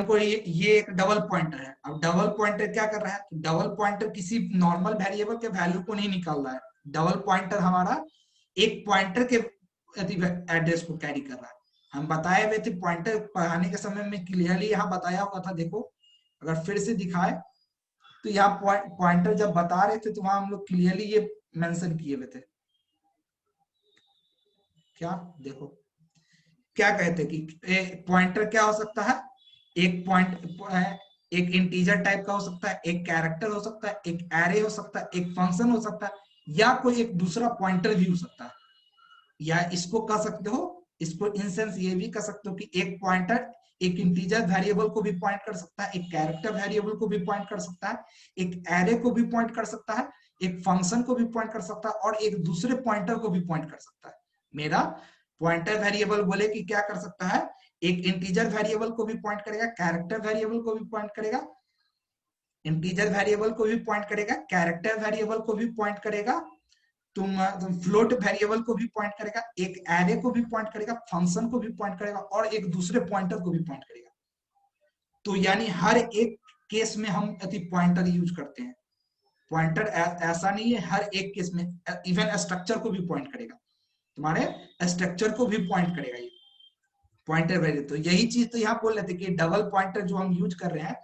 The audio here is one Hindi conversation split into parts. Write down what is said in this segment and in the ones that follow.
हमको ये एक डबल पॉइंटर है। अब डबल पॉइंटर क्या कर रहा है, डबल पॉइंटर किसी नॉर्मल वेरिएबल के वैल्यू को नहीं निकाल रहा है, डबल पॉइंटर हमारा एक पॉइंटर के एड्रेस को कैरी कर रहा है। हम बताए हुए थे पॉइंटर पढ़ाने के समय में क्लियरली यहाँ बताया हुआ था, देखो अगर फिर से दिखाए तो यहाँ पॉइंटर जब बता रहे थे तो वहां हम लोग क्लियरली ये मेंशन किए हुए थे। क्या देखो क्या कहते कि पॉइंटर क्या हो सकता है, एक पॉइंट एक इंटीजर टाइप का हो सकता है, एक कैरेक्टर हो सकता है, एक एरे हो सकता है, एक फंक्शन हो सकता है, या कोई एक दूसरा पॉइंटर भी हो सकता है। या इसको कह सकते हो, इसको इन सेंस ये भी कह सकते हो कि एक पॉइंटर एक इंटीजर वेरिएबल को भी पॉइंट कर सकता है, एक कैरेक्टर वेरिएबल को भी पॉइंट कर सकता है, एक एरे को भी पॉइंट कर सकता है, एक फंक्शन को भी पॉइंट कर सकता है, और एक दूसरे पॉइंटर को भी पॉइंट कर सकता है। मेरा पॉइंटर वेरिएबल बोले कि क्या कर सकता है, एक इंटीजर वेरिएबल को भी पॉइंट करेगा, कैरेक्टर वेरिएबल को भी पॉइंट करेगा, इंटीजर वेरिएबल को भी पॉइंट करेगा, कैरेक्टर वेरिएबल को भी पॉइंट करेगा, तुम फ्लोट वेरिएबल को भी पॉइंट करेगा, एक एरे को भी पॉइंट करेगा, फंक्शन को भी पॉइंट करेगा, और एक दूसरे पॉइंटर को भी पॉइंट करेगा। तो यानी हर एक केस में हम पॉइंटर यूज करते हैं। पॉइंटर ऐसा नहीं है, हर एक केस में इवन स्ट्रक्चर को भी पॉइंट करेगा, तुम्हारे स्ट्रक्चर को भी पॉइंट करेगा ये पॉइंटर वेरिएबल। तो यही चीज तो यहाँ बोल रहे थे कि डबल पॉइंटर जो हम यूज कर रहे हैं,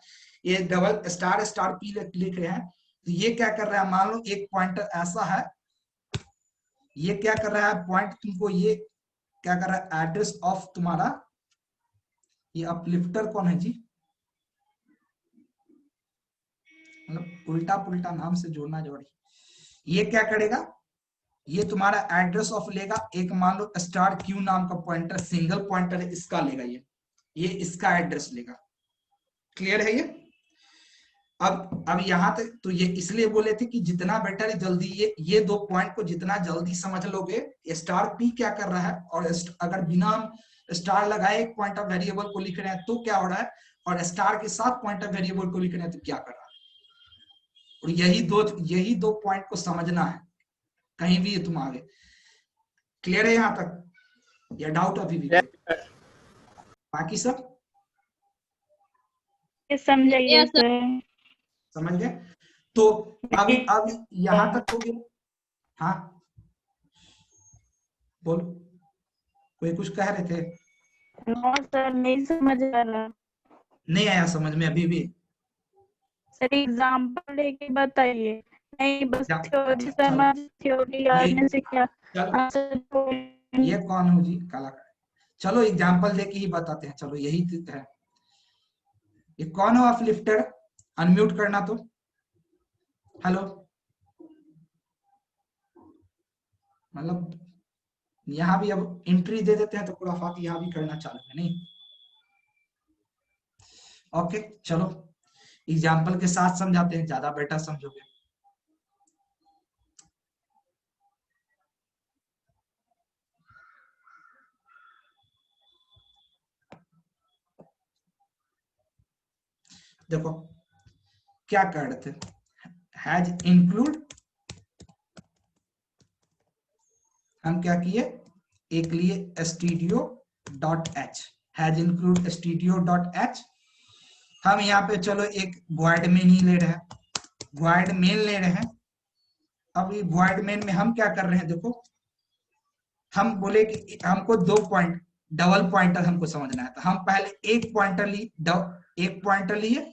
ये डबल स्टार स्टार पी लिख रहे हैं, तो ये क्या कर रहा है, मान लो एक पॉइंटर ऐसा है, ये क्या कर रहा है पॉइंट तुमको, ये क्या कर रहा है, एड्रेस ऑफ तुम्हारा, ये अपलिफ्टर कौन है जी, मतलब उल्टा पुल्टा नाम से जोड़ना जोड़ी, ये क्या करेगा, ये तुम्हारा एड्रेस ऑफ लेगा, एक मान लो स्टार क्यू नाम का पॉइंटर सिंगल पॉइंटर है, इसका लेगा, ये इसका एड्रेस लेगा। क्लियर है ये। अब यहाँ तक तो ये इसलिए बोले थे कि जितना बेटर जल्दी ये दो पॉइंट को जितना जल्दी समझ लोगे, स्टार पी क्या कर रहा है, और अगर बिना हम स्टार लगाए एक पॉइंट ऑफ वेरिएबल को लिख रहे हैं तो क्या हो रहा है, और स्टार के साथ पॉइंट ऑफ वेरिएबल को लिख रहे हैं तो क्या कर रहा है। और यही दो पॉइंट को समझना है, कहीं भी तुम आगे। क्लियर है यहाँ तक, या डाउट अभी भी? बाकी सब समझाइए सर। समझ गए। तो अब यहाँ तक हो गया। हाँ बोलो, कोई कुछ कह रहे थे? नो सर, नहीं समझ आ रहा। नहीं आया समझ में अभी भी? सर एग्जाम्पल लेके बताइए। नहीं बस थ्योरी चलो समझ, थ्योरी आने से क्या चलो, ये कौन हो जी काला? चलो एग्जाम्पल देके ही बताते हैं, चलो यही है। ये कौन हो आप लिफ्टर, अनम्यूट करना तो। हेलो, मतलब यहाँ भी अब एंट्री दे देते हैं तो पूरा फात यहाँ भी करना चालू है नहीं। ओके चलो एग्जाम्पल के साथ समझाते हैं, ज्यादा बेटर समझोगे। देखो क्या कर रहे थे, हैज इंक्लूड, हम क्या किए, एक लिए studio.h, हैज इंक्लूड studio.h। हम यहाँ पे चलो एक void main ही ले रहे हैं, void main ले रहे हैं। अब ये void main में हम क्या कर रहे हैं, देखो हम बोले कि हमको दो पॉइंट डबल पॉइंटर हमको समझना है, तो हम पहले एक पॉइंटर लिए,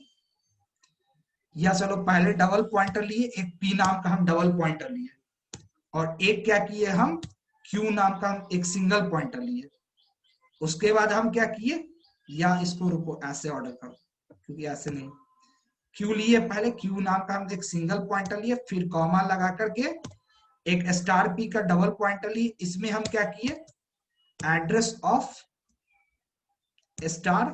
या चलो पहले डबल पॉइंटर लिए, एक पी नाम का हम डबल पॉइंटर लिए, और एक क्या किए हम क्यू नाम का हम एक सिंगल पॉइंटर लिए। उसके बाद हम क्या किए, या इसको रुको ऐसे ऑर्डर करो क्योंकि ऐसे नहीं, क्यू लिए पहले, क्यू नाम का हम एक सिंगल पॉइंटर लिए, फिर कॉमा लगा करके एक स्टार पी का डबल पॉइंटर लिए, इसमें हम क्या किए, address of star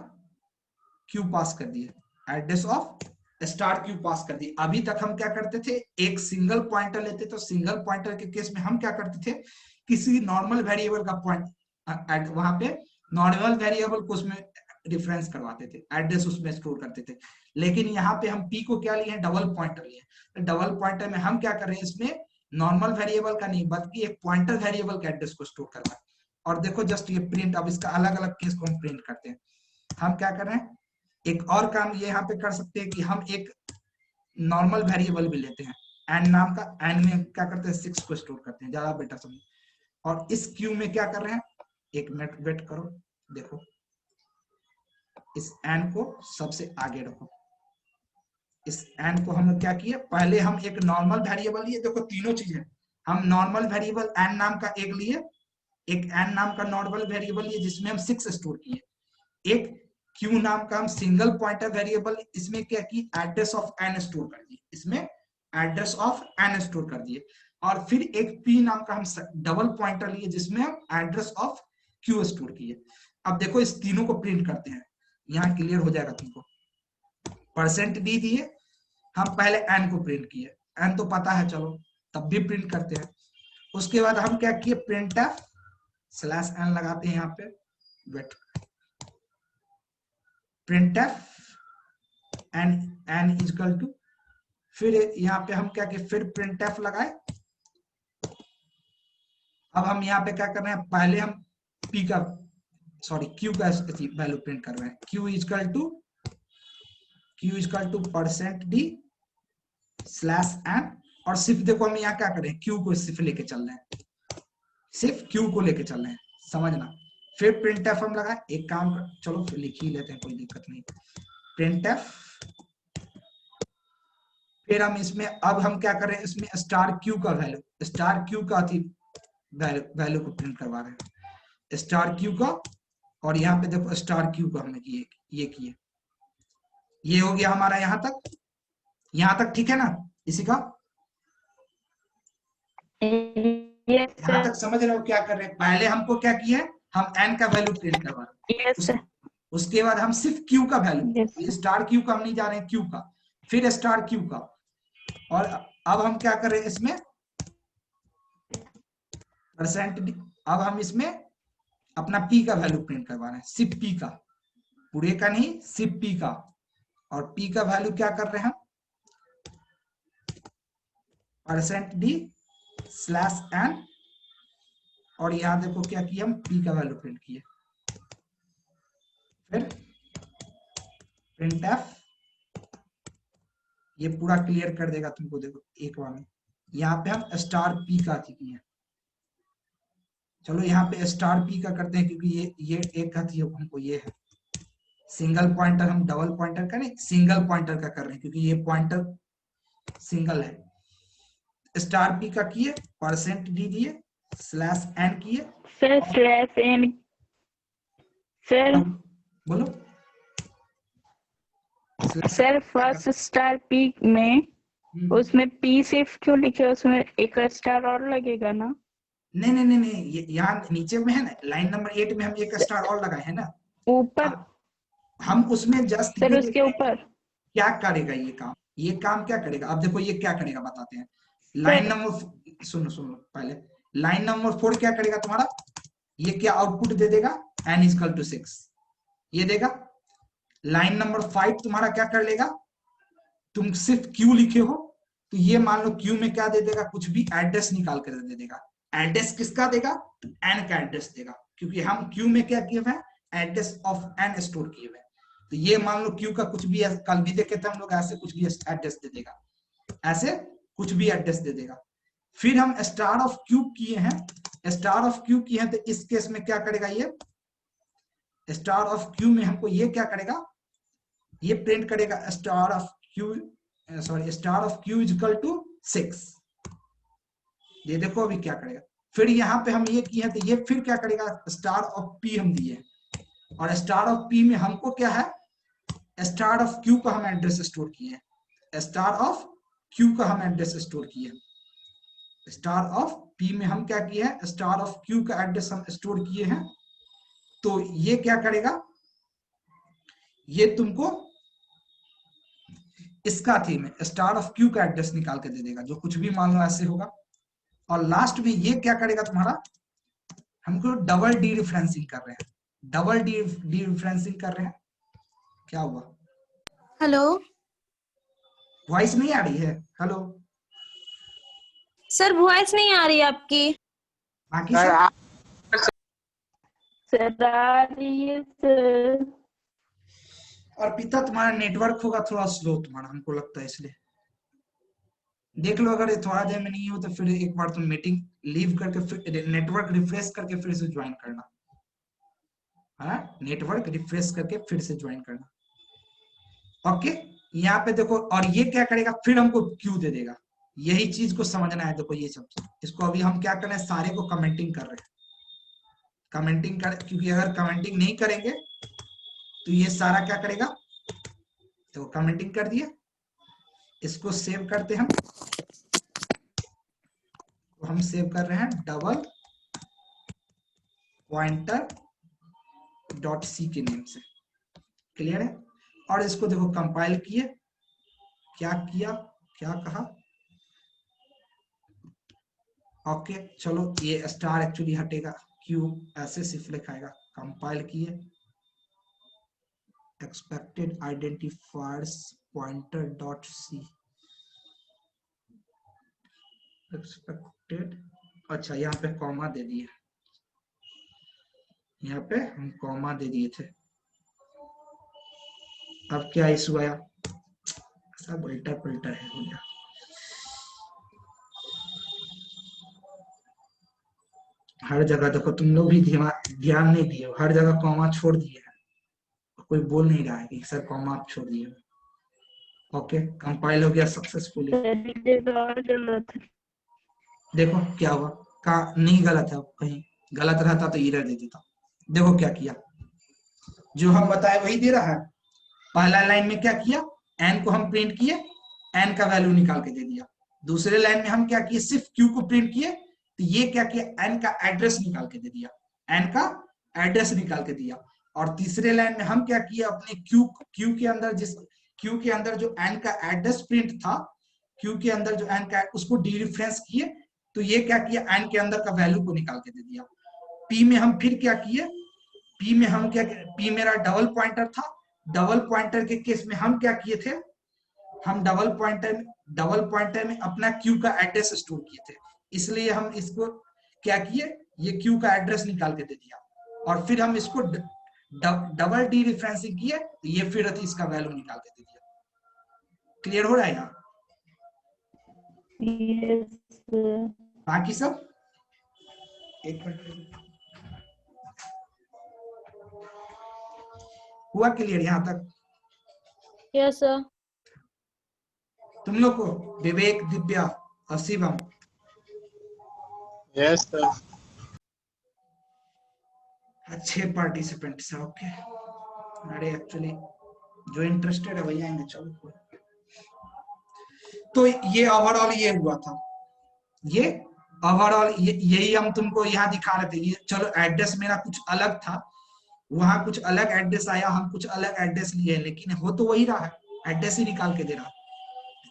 Q pass कर दिए, address of star Q pass कर दिए। अभी तक हम क्या करते थे, एक सिंगल पॉइंटर लेते, तो सिंगल पॉइंटर के केस में हम क्या करते थे, किसी नॉर्मल वेरिएबल का पॉइंट वहां पे नॉर्मल वेरिएबल को उसमें डिफरेंस करवाते थे, एड्रेस उसमें स्टोर करते थे। लेकिन यहाँ पे हम पी को क्या लिए, डबल पॉइंटर लिए, तो डबल पॉइंटर में हम क्या कर रहे हैं, इसमें नॉर्मल वेरिएबल का नहीं बल्कि एक पॉइंटर वेरिएबल के एड्रेस को स्टोर कर रहा है। और देखो जस्ट ये प्रिंट, अब इसका अलग अलग केस को हम प्रिंट करते हैं। हम क्या कर रहे हैं, एक और काम ये यहाँ पे कर सकते हैं कि हम एक नॉर्मल वेरिएबल भी लेते हैं एन नाम का। एन में क्या करते हैं 6 को स्टोर करते हैं, ज्यादा बेटर समझ। और इस क्यू में क्या कर रहे हैं, एक मिनट वेट करो, देखो इस एन को सबसे आगे रखो। इस एन को हम क्या किए, पहले हम एक नॉर्मल वेरिएबल लिए, देखो तीनों चीजें हम नॉर्मल वेरिएबल एन नाम का एक लिए, एक एन नाम का नॉर्मल वेरिएबल लिए जिसमें हम 6 स्टोर किए, एक क्यू नाम का हम सिंगल पॉइंटर वेरिएबल, इसमें क्या की एड्रेस ऑफ एन स्टोर कर दिए, इसमें एड्रेस ऑफ एन स्टोर कर दिए, और फिर एक पी नाम का हम डबल पॉइंटर लिए जिसमें हम एड्रेस ऑफ क्यू स्टोर किए। अब देखो इस तीनों को प्रिंट करते हैं, यहाँ क्लियर हो जाएगा तुमको। परसेंट डी दिए, हम पहले एन को प्रिंट किए, एन तो पता है चलो तब भी प्रिंट करते हैं। उसके बाद हम क्या किए, प्रिंट एफ स्लैश एन लगाते हैं यहाँ पे, वेट print F N equal to, फिर यहाँ पे हम क्या किए, फिर प्रिंट एफ लगाए। अब हम यहाँ पे क्या कर रहे हैं, पहले हम पी का सॉरी क्यू का वैल्यू प्रिंट कर रहे हैं, Q equal to percent D slash N, और सिर्फ देखो हम यहाँ क्या करें, क्यू को सिर्फ लेके चल रहे हैं, सिर्फ क्यू को लेके चल रहे हैं, समझना। फिर प्रिंट एफ हम लगा, एक काम कर, चलो फिर लिख ही लेते हैं, कोई दिक्कत नहीं। प्रिंट एफ, फिर हम इसमें अब हम क्या कर रहे हैं, इसमें स्टार क्यू का वैल्यू, स्टार क्यू का थी वैल्यू को प्रिंट करवा रहे हैं, स्टार क्यू का। और यहाँ पे देखो स्टार क्यू का हमने ये किए, ये हो गया हमारा यहाँ तक ठीक है ना, इसी का यहाँ तक समझ रहे हो क्या कर रहे हैं। पहले हमको क्या किया है, हम एन का वैल्यू प्रिंट करवा रहे हैं, उसके बाद हम सिर्फ क्यू का वैल्यू, स्टार क्यू का हम नहीं जा रहे हैं, क्यू का, फिर स्टार क्यू का। और अब हम क्या कर रहे हैं इसमें परसेंट, अब हम इसमें अपना पी का वैल्यू प्रिंट करवा रहे हैं, सिर्फ पी का, पूरे का नहीं, सिर्फ पी का। और पी का वैल्यू क्या कर रहे हैं, परसेंट डी स्लैश एन, और यहां देखो क्या किया, हम पी का वैल्यू प्रिंट किए, फिर प्रिंट एफ, ये पूरा क्लियर कर देगा तुमको, देखो एक बार में यहाँ पे हम स्टार पी का किए। चलो यहाँ पे स्टार पी का करते हैं, क्योंकि ये एक का थी, हमको ये है सिंगल पॉइंटर, हम डबल पॉइंटर का नहीं सिंगल पॉइंटर का कर रहे हैं, क्योंकि ये पॉइंटर सिंगल है। स्टार पी का किए, परसेंट डी दिए, स्लैश एन किए, सर स्लैश एन, सर बोलो सर फर्स्ट स्टार पी में उसमें पी सिर्फ क्यों लिखे, उसमें एक स्टार और लगेगा ना? नहीं नहीं नहीं नहीं, यहाँ नीचे में है ना, लाइन नंबर 8 में हम एक स्टार और लगाए हैं ना ऊपर, हम उसमें जस्ट सर उसके ऊपर क्या करेगा ये काम क्या करेगा। अब देखो ये क्या करेगा बताते हैं, लाइन नंबर सुनो पहले, लाइन नंबर 4 क्या करेगा तुम्हारा, ये क्या आउटपुट दे देगा, n इक्वल टू 6 ये देगा। लाइन नंबर 5 तुम्हारा क्या कर लेगा, तुम सिर्फ q लिखे हो तो ये मान लो q में क्या दे देगा, कुछ भी एड्रेस निकाल कर दे देगा। एड्रेस किसका देगा, n का एड्रेस देगा, क्योंकि हम q में क्या किए हुए हैं, एड्रेस ऑफ n स्टोर किए हुए हैं। तो ये मान लो q का कुछ भी, कल भी देखे थे हम लोग, ऐसे कुछ भी एड्रेस दे देगा, ऐसे कुछ भी एड्रेस दे देगा। फिर हम स्टार ऑफ क्यू किए हैं, स्टार ऑफ क्यू किए हैं, तो इस केस में क्या करेगा, ये स्टार ऑफ क्यू में हमको ये क्या करेगा, ये प्रिंट करेगा star of Q, sorry star of Q equal to 6। ये देखो अभी क्या करेगा, फिर यहाँ पे हम ये किए हैं, तो ये फिर क्या करेगा, स्टार ऑफ पी हम दिए, और स्टार ऑफ पी में हमको क्या है, स्टार ऑफ क्यू का हम एड्रेस स्टोर किए, स्टार ऑफ क्यू का हम एड्रेस स्टोर किए, स्टार ऑफ पी में हम क्या किए हैं, स्टार ऑफ क्यू का एड्रेस हम स्टोर किए हैं। तो ये क्या करेगा, ये तुमको इसका थी में स्टार ऑफ क्यू का एड्रेस निकाल के दे देगा, जो कुछ भी मान लो ऐसे होगा। और लास्ट में ये क्या करेगा तुम्हारा, हमको डबल डी रिफरेंसिंग कर रहे हैं, डबल डी रिफरेंसिंग कर रहे हैं। क्या हुआ, हेलो वॉइस नहीं आ रही है, हेलो सर, वॉइस नहीं आ रही आपकी। बाकी सब सर आ रही है सर। और पिता तुम्हारा नेटवर्क होगा थोड़ा स्लो तुम्हारा, हमको लगता है, इसलिए देख लो। अगर ये थोड़ा देर में नहीं हो तो फिर एक बार तुम मीटिंग लीव करके फिर नेटवर्क रिफ्रेश करके फिर से ज्वाइन करना। हाँ, नेटवर्क रिफ्रेश करके फिर से ज्वाइन करना। ओके, यहाँ पे देखो, और ये क्या करेगा, फिर हमको क्यू दे देगा। यही चीज को समझना है। देखो ये सब, इसको अभी हम क्या कर रहे हैं, सारे को कमेंटिंग कर रहे हैं। कमेंटिंग कर, क्योंकि अगर कमेंटिंग नहीं करेंगे तो ये सारा क्या करेगा। तो कमेंटिंग कर दिया, इसको सेव करते हम। तो हम सेव कर रहे हैं डबल पॉइंटर डॉट सी के नेम से। क्लियर है। और इसको देखो कंपाइल किए, क्या किया, क्या कहा। ओके चलो, ये स्टार एक्चुअली हटेगा, क्यू ऐसे सिर्फ लिखाएगा। कंपाइल किए, expected identifiers pointer dot C, expected. अच्छा, यहाँ पे कॉमा दे दिए, यहाँ पे हम कॉमा दे दिए थे। अब क्या इशू आया, सब उल्टा पुल्टा है भैया। हर जगह देखो, तुम लोग भी ध्यान नहीं दिए हो, हर जगह कॉमा छोड़ दिए हैं। कोई बोल नहीं रहा है कि सर कॉमा आप छोड़ दिए। ओके, कंपाइल हो गया सक्सेसफुली। और गलत है। देखो क्या हुआ, का नहीं गलत है, कहीं गलत रहता तो एरर दे देता। देखो क्या किया, जो हम बताए वही दे रहा है। पहला लाइन में क्या किया, एन को हम प्रिंट किए, एन का वैल्यू निकाल के दे दिया। दूसरे लाइन में हम क्या किए, सिर्फ क्यू को प्रिंट किए, तो ये क्या किया, एन का एड्रेस निकाल के दे दिया, एन का एड्रेस निकाल के दिया। और तीसरे लाइन में हम क्या किए, अपने क्यू के अंदर, जिस क्यू के अंदर जो एन का एड्रेस प्रिंट था, क्यू के अंदर जो एन का, उसको डीरेफरेंस किए, तो ये क्या किया, एन के अंदर का वैल्यू को निकाल के दे दिया। पी में हम फिर क्या किए, पी में हम क्या, पी मेरा डबल पॉइंटर था, डबल पॉइंटर के केस में हम क्या किए थे, हम डबल पॉइंटर में अपना क्यू का एड्रेस स्टोर किए थे, इसलिए हम इसको क्या किए, ये क्यू का एड्रेस निकाल के दे दिया। और फिर हम इसको डबल डी रेफरेंसिंग किए, तो ये फिर इसका वैल्यू निकाल के दे दिया। क्लियर हो रहा है यहाँ, बाकी सब एक मिनट हुआ क्लियर यहाँ तक। Yes sir. तुम लोग को, विवेक, दिव्या और शिवम, यस सर। अच्छे पार्टिसिपेंट्स है। ओके, अरे एक्चुअली जो इंटरेस्टेड है वही आएंगे। चलो, तो ये ओवरऑल ये हुआ था, ये ओवरऑल यही हम तुमको यहाँ दिखा रहे थे। ये चलो, एड्रेस मेरा कुछ अलग था, वहां कुछ अलग एड्रेस आया, हम कुछ अलग एड्रेस लिए, लेकिन हो तो वही रहा है, एड्रेस ही निकाल के दे रहा।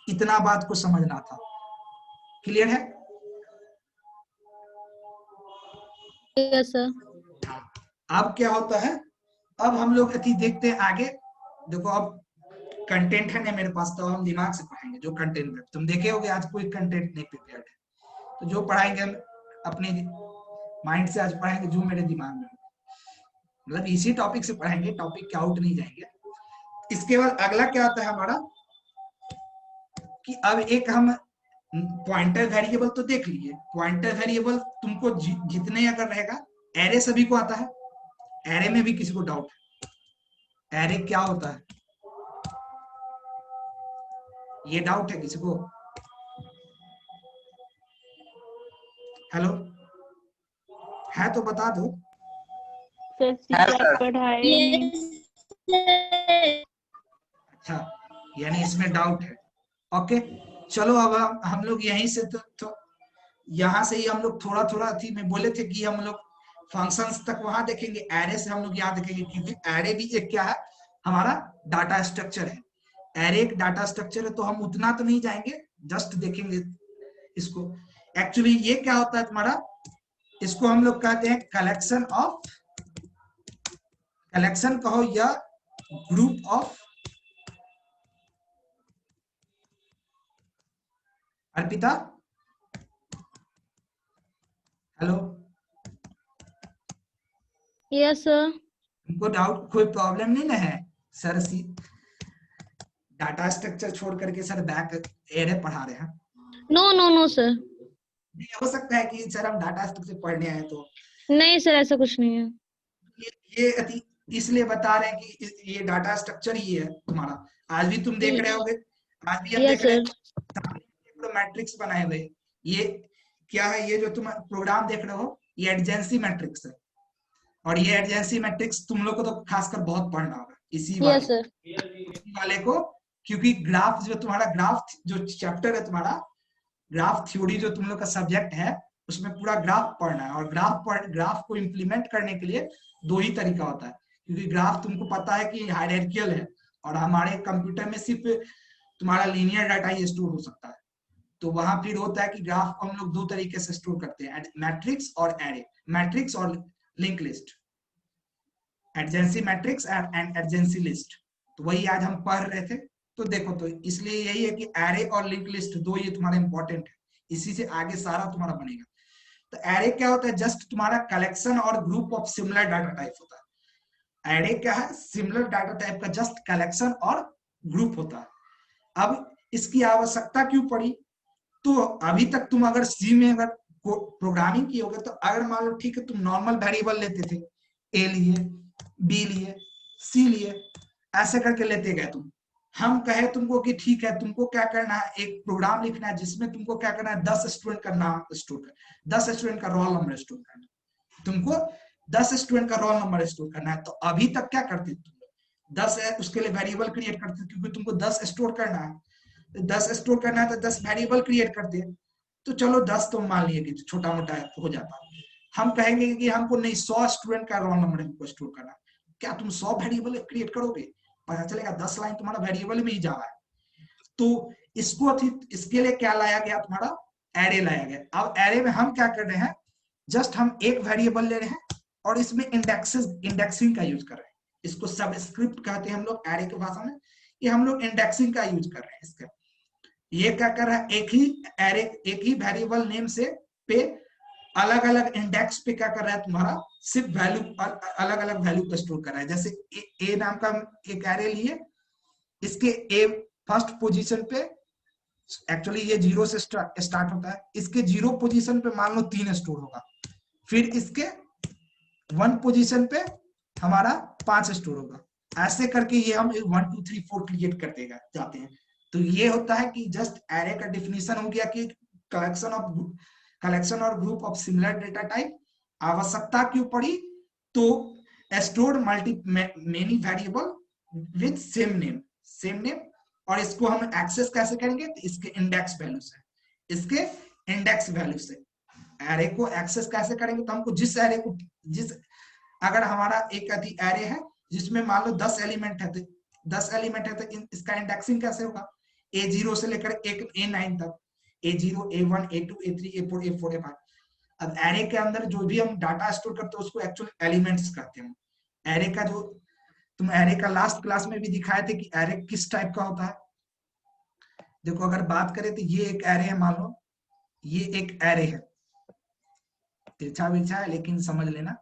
इतना बात को समझना था। क्लियर है। Yes sir. अब क्या होता है, अब हम लोग अति देखते हैं आगे। देखो अब कंटेंट है ना मेरे पास, तो हम दिमाग से पढ़ेंगे। जो कंटेंट है तुम देखे होगे, आज कोई कंटेंट नहीं प्रिपेयर्ड है, तो जो पढ़ाएंगे हम अपने माइंड से आज पढ़ेंगे, जो मेरे दिमाग में, मतलब इसी टॉपिक से पढ़ेंगे, टॉपिक के आउट नहीं जाएंगे। इसके बाद अगला क्या आता है हमारा, कि अब एक हम पॉइंटर वेरिएबल तो देख लिए। पॉइंटर वेरिएबल तुमको जितने अगर रहेगा, एरे सभी को आता है, एरे में भी किसी को डाउट है, एरे क्या होता है, ये डाउट है किसी को। हेलो, है तो बता दो। अच्छा, यानी इसमें डाउट है। ओके चलो, अब हम लोग यहीं से तो यहाँ से ही हम लोग थोड़ा थोड़ा थी, मैं बोले थे कि हम लोग फंक्शंस तक वहां देखेंगे, एरे से हम लोग यहाँ देखेंगे, क्योंकि एरे भी एक क्या है, हमारा डाटा स्ट्रक्चर है। एरे एक डाटा स्ट्रक्चर है, तो हम उतना तो नहीं जाएंगे, जस्ट देखेंगे इसको। एक्चुअली ये क्या होता है तुम्हारा, इसको हम लोग कहते हैं कलेक्शन ऑफ, कलेक्शन कहो या group of, Arpita hello, yes sir. उनको डाउट, कोई प्रॉब्लम नहीं ना है, सर सी डाटा स्ट्रक्चर छोड़ करके सर बैक एरे पढ़ा रहे हैं। नो नो नो सर, नहीं, हो सकता है कि सर हम डाटा स्ट्रक्चर पढ़ने आए तो नहीं सर ऐसा कुछ नहीं है। ये इसलिए बता रहे हैं कि ये डाटा स्ट्रक्चर ही है तुम्हारा। आज भी तुम देख रहे होगे, आज भी हम यस देख रहे सर। हैं मैट्रिक्स बनाए हुए। ये क्या है, ये जो तुम प्रोग्राम देख रहे हो ये एडजेंसी मैट्रिक्स है, और ये एडजेंसी मैट्रिक्स तुम लोग को तो खासकर बहुत पढ़ना होगा इसी यस सर। वाले को, क्योंकि ग्राफ जो तुम्हारा ग्राफ जो चैप्टर है तुम्हारा ग्राफ थ्योरी जो तुम लोग का सब्जेक्ट है उसमें पूरा ग्राफ पढ़ना है। और ग्राफ को इम्प्लीमेंट करने के लिए दो ही तरीका होता है, क्योंकि ग्राफ तुमको पता है कि हायरार्किकल है और हमारे कंप्यूटर में सिर्फ तुम्हारा लीनियर डाटा ही स्टोर हो सकता है। तो वहां फिर होता है कि ग्राफ को हम लोग दो तरीके से स्टोर करते हैं, मैट्रिक्स और एरे, मैट्रिक्स और link list, adjacency matrix and adjacency list. तो वही आज हम पढ़ रहे थे। तो देखो, तो इसलिए यही है कि एरे और लिंक लिस्ट दो ये तुम्हारा इंपॉर्टेंट है, इसी से आगे सारा तुम्हारा बनेगा। तो एरे क्या होता है, जस्ट तुम्हारा कलेक्शन और group of similar data type होता है। एरे क्या है, सिमिलर डाटा टाइप का जस्ट कलेक्शन और ग्रुप होता है। अब इसकी आवश्यकता क्यों पड़ी, तो अभी तक तुम अगर सी में अगर प्रोग्रामिंग की होगे तो अगर मान लो ठीक है तुम नॉर्मल वेरिएबल लेते थे, ए लिए, बी लिए, सी लिए, ऐसे करके लेते गए तुम। हम कहे तुमको कि ठीक है तुमको क्या करना है, एक प्रोग्राम लिखना है जिसमें तुमको क्या करना है 10 स्टूडेंट का नाम स्टोर कर 10 स्टूडेंट का रोल नंबर स्टोर करना है, तुमको 10 स्टूडेंट का रोल नंबर स्टोर करना है। तो अभी तक क्या करते तुम 10 है उसके लिए वेरिएबल क्रिएट करते, क्योंकि तुमको 10 स्टोर करना है, 10 स्टोर करना है तो 10 वेरिएबल क्रिएट करते हैं। तो चलो 10 तो मान लिए कि छोटा मोटा हो जाता, हम कहेंगे कि हमको नहीं 100 स्टूडेंट का रोल नंबर हमको स्टोर करना। क्या तुम 100 वेरिएबल क्रिएट करोगे, पता चलेगा 10 लाइन तुम्हारा वेरिएबल में ही जा रहा है। तो इसके लिए क्या लाया गया, तुम्हारा एरे लाया गया। अब एरे में हम क्या कर रहे हैं, जस्ट हम एक वेरिएबल ले रहे हैं और इसमें इंडेक्सिंग का यूज कर रहे हैं। इसको सबस्क्रिप्ट कहते हैं हम लोग एरे की भाषा में, ये हम लोग इंडेक्सिंग का यूज कर रहे हैं इसका। ये क्या कर रहा है, एक ही एरे एक ही वेरिएबल नेम से पे अलग अलग इंडेक्स पे क्या कर रहा है, तुम्हारा सिर्फ वैल्यू अलग अलग वैल्यू को स्टोर कर रहा है। जैसे ए नाम का एक एरे लिए, इसके ए फर्स्ट पोजीशन पे, एक्चुअली ये 0 से स्टार्ट होता है, इसके 0 पोजीशन पे मान लो 3 स्टोर होगा, फिर इसके 1 पोजीशन पे हमारा 5 स्टोर होगा। ऐसे करके ये हम 1 2 3 4 क्रिएट करते जाते हैं। तो ये होता है कि जस्ट एरे का डिफिनीशन हो गया कि कलेक्शन और group of similar data type. आवश्यकता क्यों पड़ी, तो store many variable with same name, और इसको हम एक्सेस कैसे करेंगे, तो इसके इंडेक्स वैल्यू से, इसके इंडेक्स वैल्यू से एरे को एक्सेस कैसे करेंगे। तो हमको जिस अगर हमारा एक एरे है जिसमें मान लो 10 एलिमेंट है, तो 10 एलिमेंट है तो इसका इंडेक्सिंग कैसे होगा, A0 से लेकर A9 तक, A0 A1 A2 A3 A4 A4 A5। अब एरे के अंदर जो भी हम डाटा स्टोर करते हैं उसको एक्चुअली एलिमेंट्स कहते हैं। एरे का जो तुम एरे का लास्ट क्लास में भी दिखाए थे कि एरे किस टाइप का होता है। देखो अगर बात करें तो ये एक एरे है, मान लो ये एक एरे है, तिरछा बिरछा है लेकिन समझ लेना,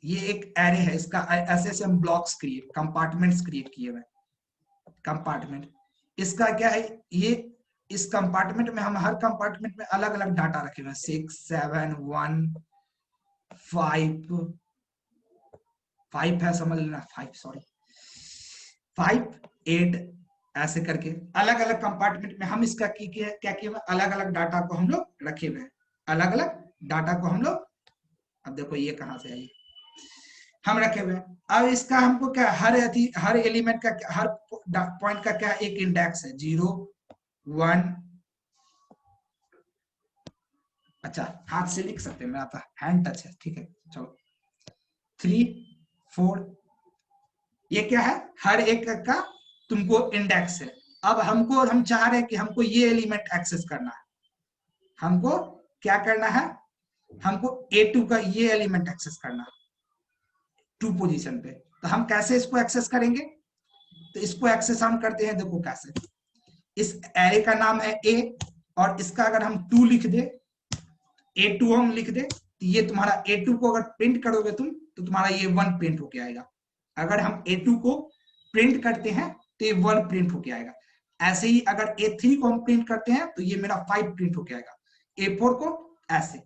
ये एक एरे है, इसका ऐसे हम ब्लॉक्स कंपार्टमेंट्स क्रिएट किए हुए। कंपार्टमेंट इसका क्या है, ये इस कंपार्टमेंट में हम हर कंपार्टमेंट में अलग अलग डाटा रखे हुए हैं, 6 7 1 5 है, समझ लेना 5 8 ऐसे करके अलग अलग कंपार्टमेंट में हम इसका क्या किए हुए, अलग अलग डाटा को हम लोग रखे हुए हैं, अलग अलग डाटा को हम लोग, अब देखो ये कहां से आई, हम रखे हुए हैं। अब इसका हमको क्या, हर एलिमेंट का हर पॉइंट का क्या एक इंडेक्स है, 0 1, अच्छा हाथ से लिख सकते हैं, मैं आता हैंड टच है, ठीक है चलो 3 4, ये क्या है, हर एक का तुमको इंडेक्स है। अब हम चाह रहे हैं कि हमको ये एलिमेंट एक्सेस करना है, हमको क्या करना है, हमको A2 का ये एलिमेंट एक्सेस करना है 2 पोजीशन पे। तो हम कैसे इसको एक्सेस करेंगे, तो इसको एक्सेस हम करते हैं, देखो कैसे, इस एरे का नाम है A और इसका अगर हम 2 लिख दे, A2 हम लिख दे, तो ये तुम्हारा A2 को अगर प्रिंट करोगे तुम तो तुम्हारा ये 1 प्रिंट होके आएगा। अगर हम A2 को प्रिंट करते हैं तो ये 1 प्रिंट होके आएगा। ऐसे ही अगर A3 को हम प्रिंट करते हैं तो ये मेरा 5 प्रिंट होके आएगा। A4 को ऐसे।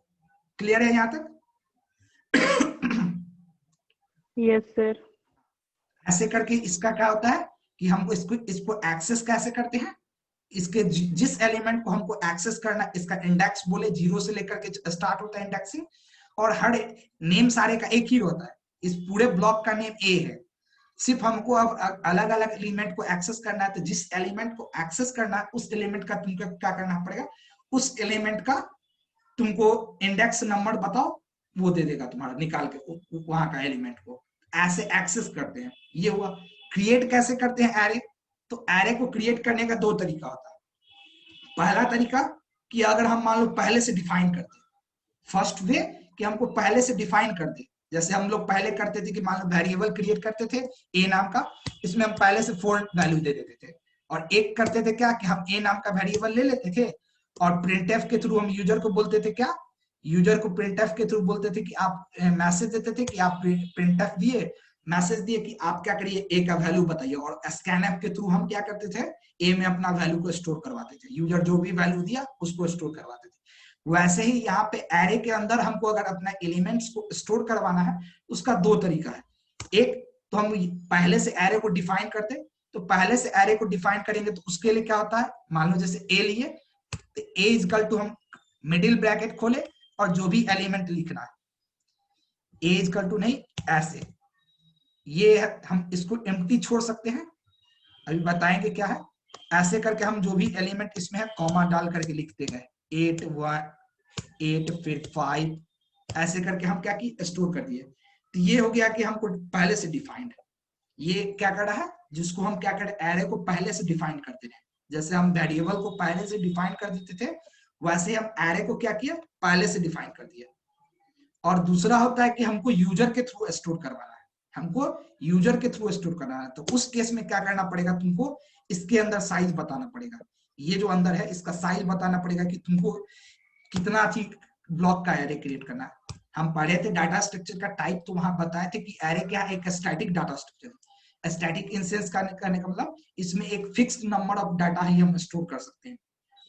क्लियर है यहां तक? Yes sir. ऐसे करके इसका क्या होता है कि हमको इसको एक्सेस कैसे करते हैं, इसके जिस एलिमेंट को हमको एक्सेस करना, इसका इंडेक्स बोले 0 से लेकर के स्टार्ट होता है इंडेक्सिंग, और हर नेम सारे का एक ही होता है। इस पूरे ब्लॉक का नेम A है, सिर्फ हमको अब अलग अलग एलिमेंट को एक्सेस करना है। तो जिस एलिमेंट को एक्सेस करना है उस एलिमेंट का तुमको क्या करना पड़ेगा, उस एलिमेंट का तुमको इंडेक्स नंबर बताओ, वो दे देगा तुम्हारा निकाल के वहां का एलिमेंट को। ऐसे एक्सेस करते हैं। ये हुआ। क्रिएट कैसे करते हैं एरे? तो एरे को क्रिएट करने का 2 तरीका होता है। पहला तरीका कि अगर हम मान लो पहले से डिफाइन करते हैं, फर्स्ट वे कि हमको पहले से डिफाइन कर दे। जैसे हम लोग पहले करते थे कि मान लो वेरिएबल क्रिएट करते थे ए नाम का, इसमें हम पहले से 4 वैल्यू दे देते थे। और एक करते थे क्या कि हम ए नाम का वेरिएबल ले लेते थे और प्रिंटफ के थ्रू हम यूजर को बोलते थे क्या, यूजर को प्रिंटफ के थ्रू बोलते थे कि आप मैसेज देते थे कि आप प्रिंटफ दिए, मैसेज दिए कि आप क्या करिए ए का वैल्यू बताइए, और स्कैनफ के थ्रू हम क्या करते थे, ए में अपना वैल्यू को स्टोर करवाते थे। यूजर जो भी वैल्यू दिया उसको स्टोर करवाते थे। वैसे ही यहाँ पे एरे के अंदर हमको अगर अपना एलिमेंट्स को स्टोर करवाना है, उसका 2 तरीका है। एक तो हम पहले से एरे को डिफाइन करते, तो पहले से एरे को डिफाइन करेंगे तो उसके लिए क्या होता है, मान लो जैसे ए लिए तो ए इक्वल टू हम मिडिल ब्रैकेट खोले और जो भी एलिमेंट लिखना है, ए इक्वल टू नहीं ऐसे, ये हम इसको एम्प्टी छोड़ सकते हैं, अभी बताएंगे क्या है। ऐसे करके हम जो भी एलिमेंट इसमें है कॉमा डाल करके लिखते गए 8 1 8 फिर 5, ऐसे करके हम क्या की स्टोर कर दिए। तो ये हो गया कि हमको पहले से डिफाइंड है। ये क्या कर रहा है, जिसको हम क्या कर एरे को पहले से डिफाइन करते थे, जैसे हम वेरिएबल को पहले से डिफाइन कर देते थे, वैसे हम एरे को क्या किया, पहले से डिफाइन कर दिया। और दूसरा होता है कि हमको यूजर के थ्रू स्टोर करवाना है, हमको यूजर के थ्रू स्टोर करना है। तो उस केस में क्या करना पड़ेगा, तुमको इसके अंदर साइज बताना पड़ेगा। ये जो अंदर है इसका साइज बताना पड़ेगा कि तुमको कितना अच्छी ब्लॉक का एरे क्रिएट करना है। हम पढ़े थे डाटा स्ट्रक्चर का टाइप, तो वहां बताए थे कि एरे क्या है, एक static data structure. Static instance करने का मतलब इसमें एक फिक्स्ड नंबर ऑफ डाटा ही हम स्टोर कर सकते हैं।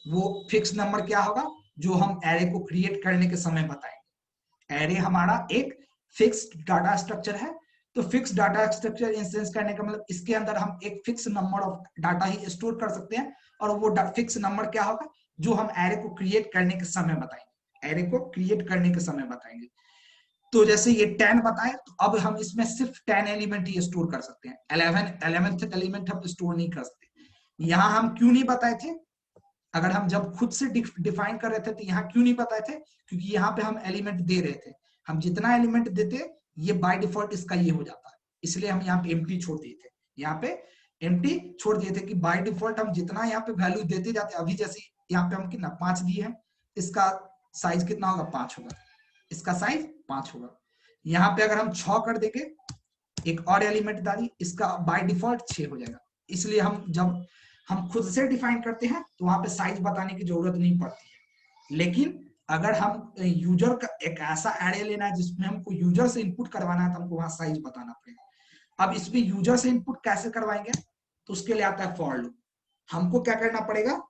वो फिक्स्ड नंबर क्या होगा, जो हम एरे को क्रिएट करने के समय बताएंगे। एरे हमारा एक फिक्स्ड डाटा स्ट्रक्चर है, तो फिक्स डाटा स्ट्रक्चर इंस्टेंस करने का मतलब इसके अंदर हम एक fix number of data he store कर सकते हैं, और वो फिक्स नंबर क्या होगा, जो हम एरे को क्रिएट करने के समय बताएंगे, एरे को क्रिएट करने के समय बताएंगे। तो जैसे ये 10 बताए, तो अब हम इसमें सिर्फ 10 एलिमेंट ही स्टोर कर सकते हैं, 11th एलिमेंट हम स्टोर नहीं कर सकते। यहाँ हम क्यों नहीं बताए थे, अगर हम जब खुद से डिफाइन कर रहे थे तो यहाँ क्यों नहीं बताए थे, क्योंकि यहाँ पे हम एलिमेंट दे रहे थे। हम जितना एलिमेंट देते ये बाय डिफॉल्ट इसका ये हो जाता है, इसलिए हम यहाँ पे एम्प्टी छोड़ दिए थे। यहाँ पे एम्प्टी छोड़ दिए थे कि बाय डिफॉल्ट हम जितना यहाँ पे वैल्यू देते जाते, अभी जैसे यहाँ पे हम कितना 5 दिए हैं, इसका साइज कितना होगा, 5 होगा, इसका साइज 5 होगा। यहाँ पे अगर हम 6 कर देंगे, एक और एलिमेंट डाली, इसका बाय डिफॉल्ट 6 हो जाएगा। इसलिए हम जब हम खुद से डिफाइन करते हैं तो वहां पे साइज बताने की जरूरत नहीं पड़ती है। लेकिन अगर हम यूजर का एक ऐसा एरे लेना है जिसमें हमको यूजर से इनपुट करवाना है, तो हमको वहां साइज बताना पड़ेगा। अब इसमें यूजर से इनपुट कैसे करवाएंगे, तो उसके लिए आता है फॉर लूप। हमको क्या करना पड़ेगा,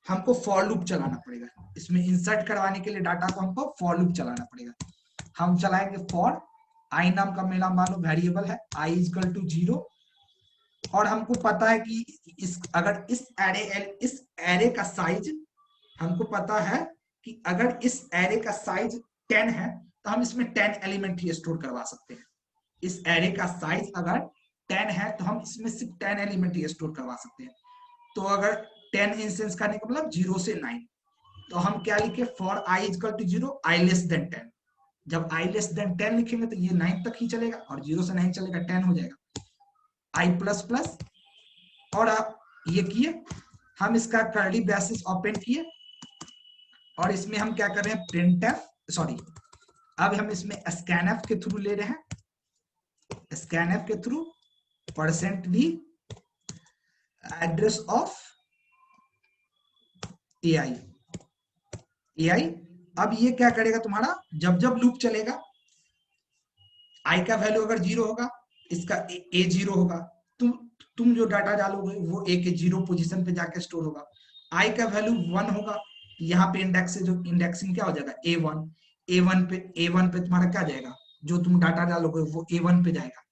हमको फॉर लूप चलाना पड़ेगा। इसमें इंसर्ट करवाने के लिए डाटा को हमको फॉर लूप चलाना पड़ेगा। हम चलाएंगे फॉर आई नाम का मेरा मान लो वेरिएबल है, i इक्वल टू 0, और हमको पता है कि अगर इस एरे का साइज हमको पता है कि अगर इस एरे का साइज 10 है तो हम इसमें 10 एलिमेंट ही स्टोर करवा सकते हैं। इस एरे का साइज अगर 10 है तो हम इसमें सिर्फ 10 एलिमेंट ही स्टोर करवा सकते हैं। तो अगर 10 इंस्टेंस करने का मतलब 0 से 9, तो हम क्या लिखे, for i equal to 0 i less than 10। जब i लेस देन 10 लिखेंगे तो ये 9 तक ही चलेगा, और 0 से 9 चलेगा, 10 हो जाएगा। i प्लस प्लस, और आप ये किए, हम इसका कर्ली ब्रैसेस ओपन किए, और इसमें हम क्या कर रहे हैं, प्रिंटफ, सॉरी अब हम इसमें स्कैनफ के थ्रू ले रहे हैं, स्कैनफ के through %v address of ai। अब ये क्या करेगा तुम्हारा, जब जब लूप चलेगा, i का वैल्यू अगर 0 होगा, इसका a 0 होगा, तो तुम जो डाटा डालोगे वो ए के 0 पोजीशन पे जाके स्टोर होगा। आई का वैल्यू 1 होगा, यहाँ पे इंडेक्स से जो इंडेक्सिंग क्या हो जाएगा A1, A1 पे तुम्हारा क्या जाएगा, जो तुम डाटा डालोगे वो A1 पे जाएगा।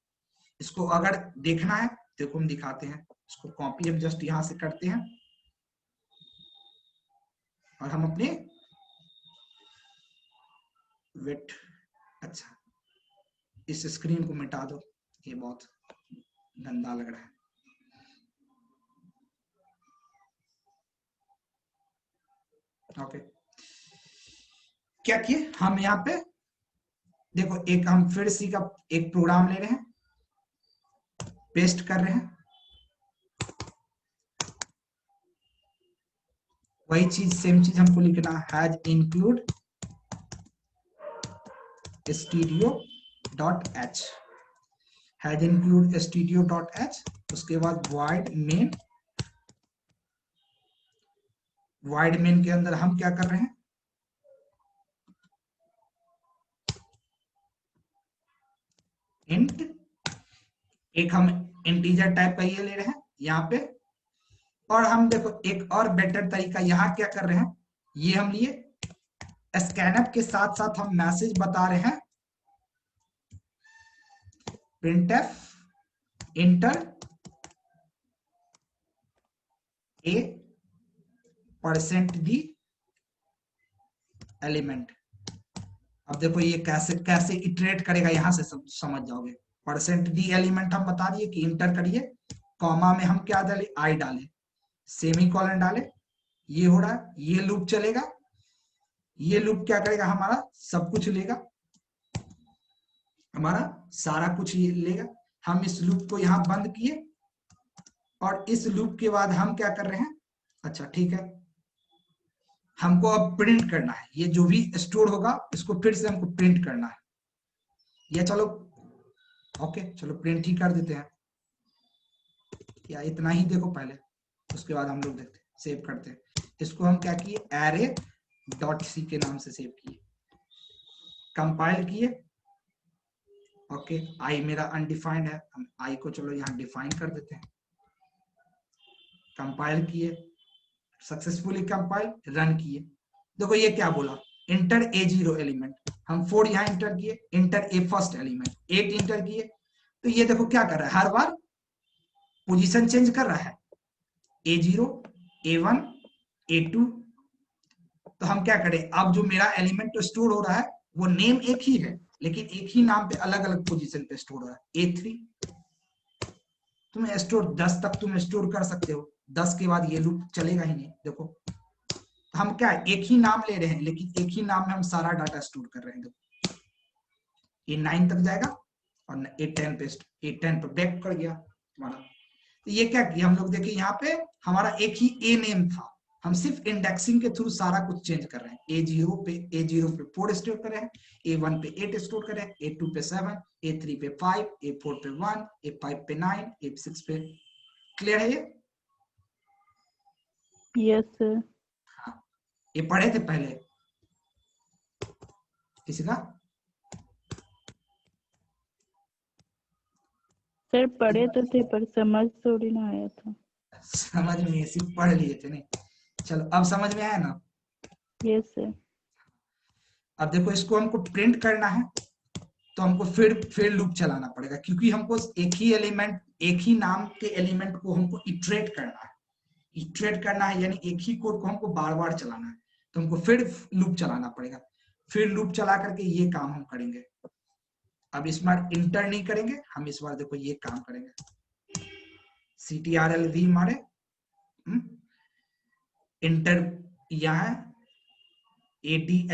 इसको अगर देखना है देखो हम दिखाते हैं, इसको कॉपी हम जस्ट यहां से करते हैं और हम अपने वेट, अच्छा इस स्क्रीन को मिटा दो, ये बहुत गंदा लग रहा है। ओके, क्या किए हम यहाँ पे देखो, एक हम फिर सी का एक प्रोग्राम ले रहे हैं, पेस्ट कर रहे हैं, वही चीज सेम चीज हमको लिखना has include studio.h, has include studio.h, उसके बाद void main के अंदर हम क्या कर रहे हैं, इंट, एक हम इंटीजर टाइप का ये ले रहे हैं यहाँ पे, और हम देखो एक और बेटर तरीका यहाँ क्या कर रहे हैं, ये हम लिए स्कैनअप के साथ साथ हम मैसेज बता रहे हैं printf इंटर a%d एलिमेंट। अब देखो ये कैसे कैसे इटरेट करेगा, यहां से समझ जाओगे। %d एलिमेंट हम बता दिए कि इंटर करिए, कॉमा में हम क्या डाले, आई डाले, सेमीकोलन डाले, ये हो रहा है, ये लूप चलेगा, ये लूप क्या करेगा, हमारा सब कुछ लेगा, हमारा सारा कुछ ये लेगा। हम इस लूप को यहां बंद किए और इस लूप के बाद हम क्या कर रहे हैं, अच्छा ठीक है, हमको अब प्रिंट करना है, ये जो भी स्टोर होगा इसको फिर से हमको प्रिंट करना है। ये चलो ओके, चलो प्रिंट ही कर देते हैं, या इतना ही देखो पहले, उसके बाद हम लोग देखते हैं, सेव करते हैं। इसको हम क्या किए, array.c के नाम से सेव किए, कंपाइल किए, ओके, आई मेरा अनडिफाइंड है, हम आई को चलो यहाँ डिफाइन कर देते हैं, कंपाइल किए, सक्सेसफुली कंपाइल, रन किए। देखो ये क्या बोला, इंटर A0 एलिमेंट, हम 4 यहाँ इंटर किए, इंटर ए फर्स्ट एलिमेंट 8 इंटर किए, तो ये देखो क्या कर रहा है, हर बार पोजीशन चेंज कर रहा है, A0, A1, A2। तो हम क्या करें, अब जो मेरा एलिमेंट स्टोर हो रहा है वो नेम एक ही है, लेकिन एक ही नाम पे अलग अलग पोजीशन पे स्टोर हो रहा है। A3 तुम्हें स्टोर 10 तक तुम स्टोर कर सकते हो, 10 के बाद ये लूप चलेगा ही नहीं। देखो हम क्या एक ही नाम ले रहे हैं, लेकिन एक ही नाम में हम सारा डाटा स्टोर कर रहे हैं। देखो ये 9 तक जाएगा और A10 पे बैक कर गया तुम्हारा। तो ये क्या किया हम लोग, देखिए यहाँ पे हमारा एक ही ए नेम था, हम सिर्फ इंडेक्सिंग के थ्रू सारा कुछ चेंज कर रहे हैं। A0 पे 4 स्टोर कर रहे हैं, A1 पे 8 स्टोर कर रहे हैं, A2 पे 7, A3 पे 5, A4 पे 1, A5 पे 9, A6 पे। क्लियर है ये? Yes sir. हाँ, ये पढ़े थे पहले किसी का? सर पढ़े तो थे पर समझ थोड़ी ना आया था। समझ में, सिर्फ पढ़ लिए थे नहीं। चलो अब समझ में आया ना? Yes sir. अब देखो इसको हमको प्रिंट करना है, तो हमको फिर लूप चलाना पड़ेगा, क्योंकि हमको एक ही एलिमेंट, एक ही नाम के एलिमेंट को हमको इटरेट करना है। इटरेट करना है यानी एक ही कोड को हमको बार बार चलाना है, तो हमको फिर लूप चलाना पड़ेगा। फिर लूप चला करके ये काम हम करेंगे। अब इस बार इंटर नहीं करेंगे हम, इस बार देखो ये काम करेंगे, CTRL-V मारे, इंटर यहाँ AD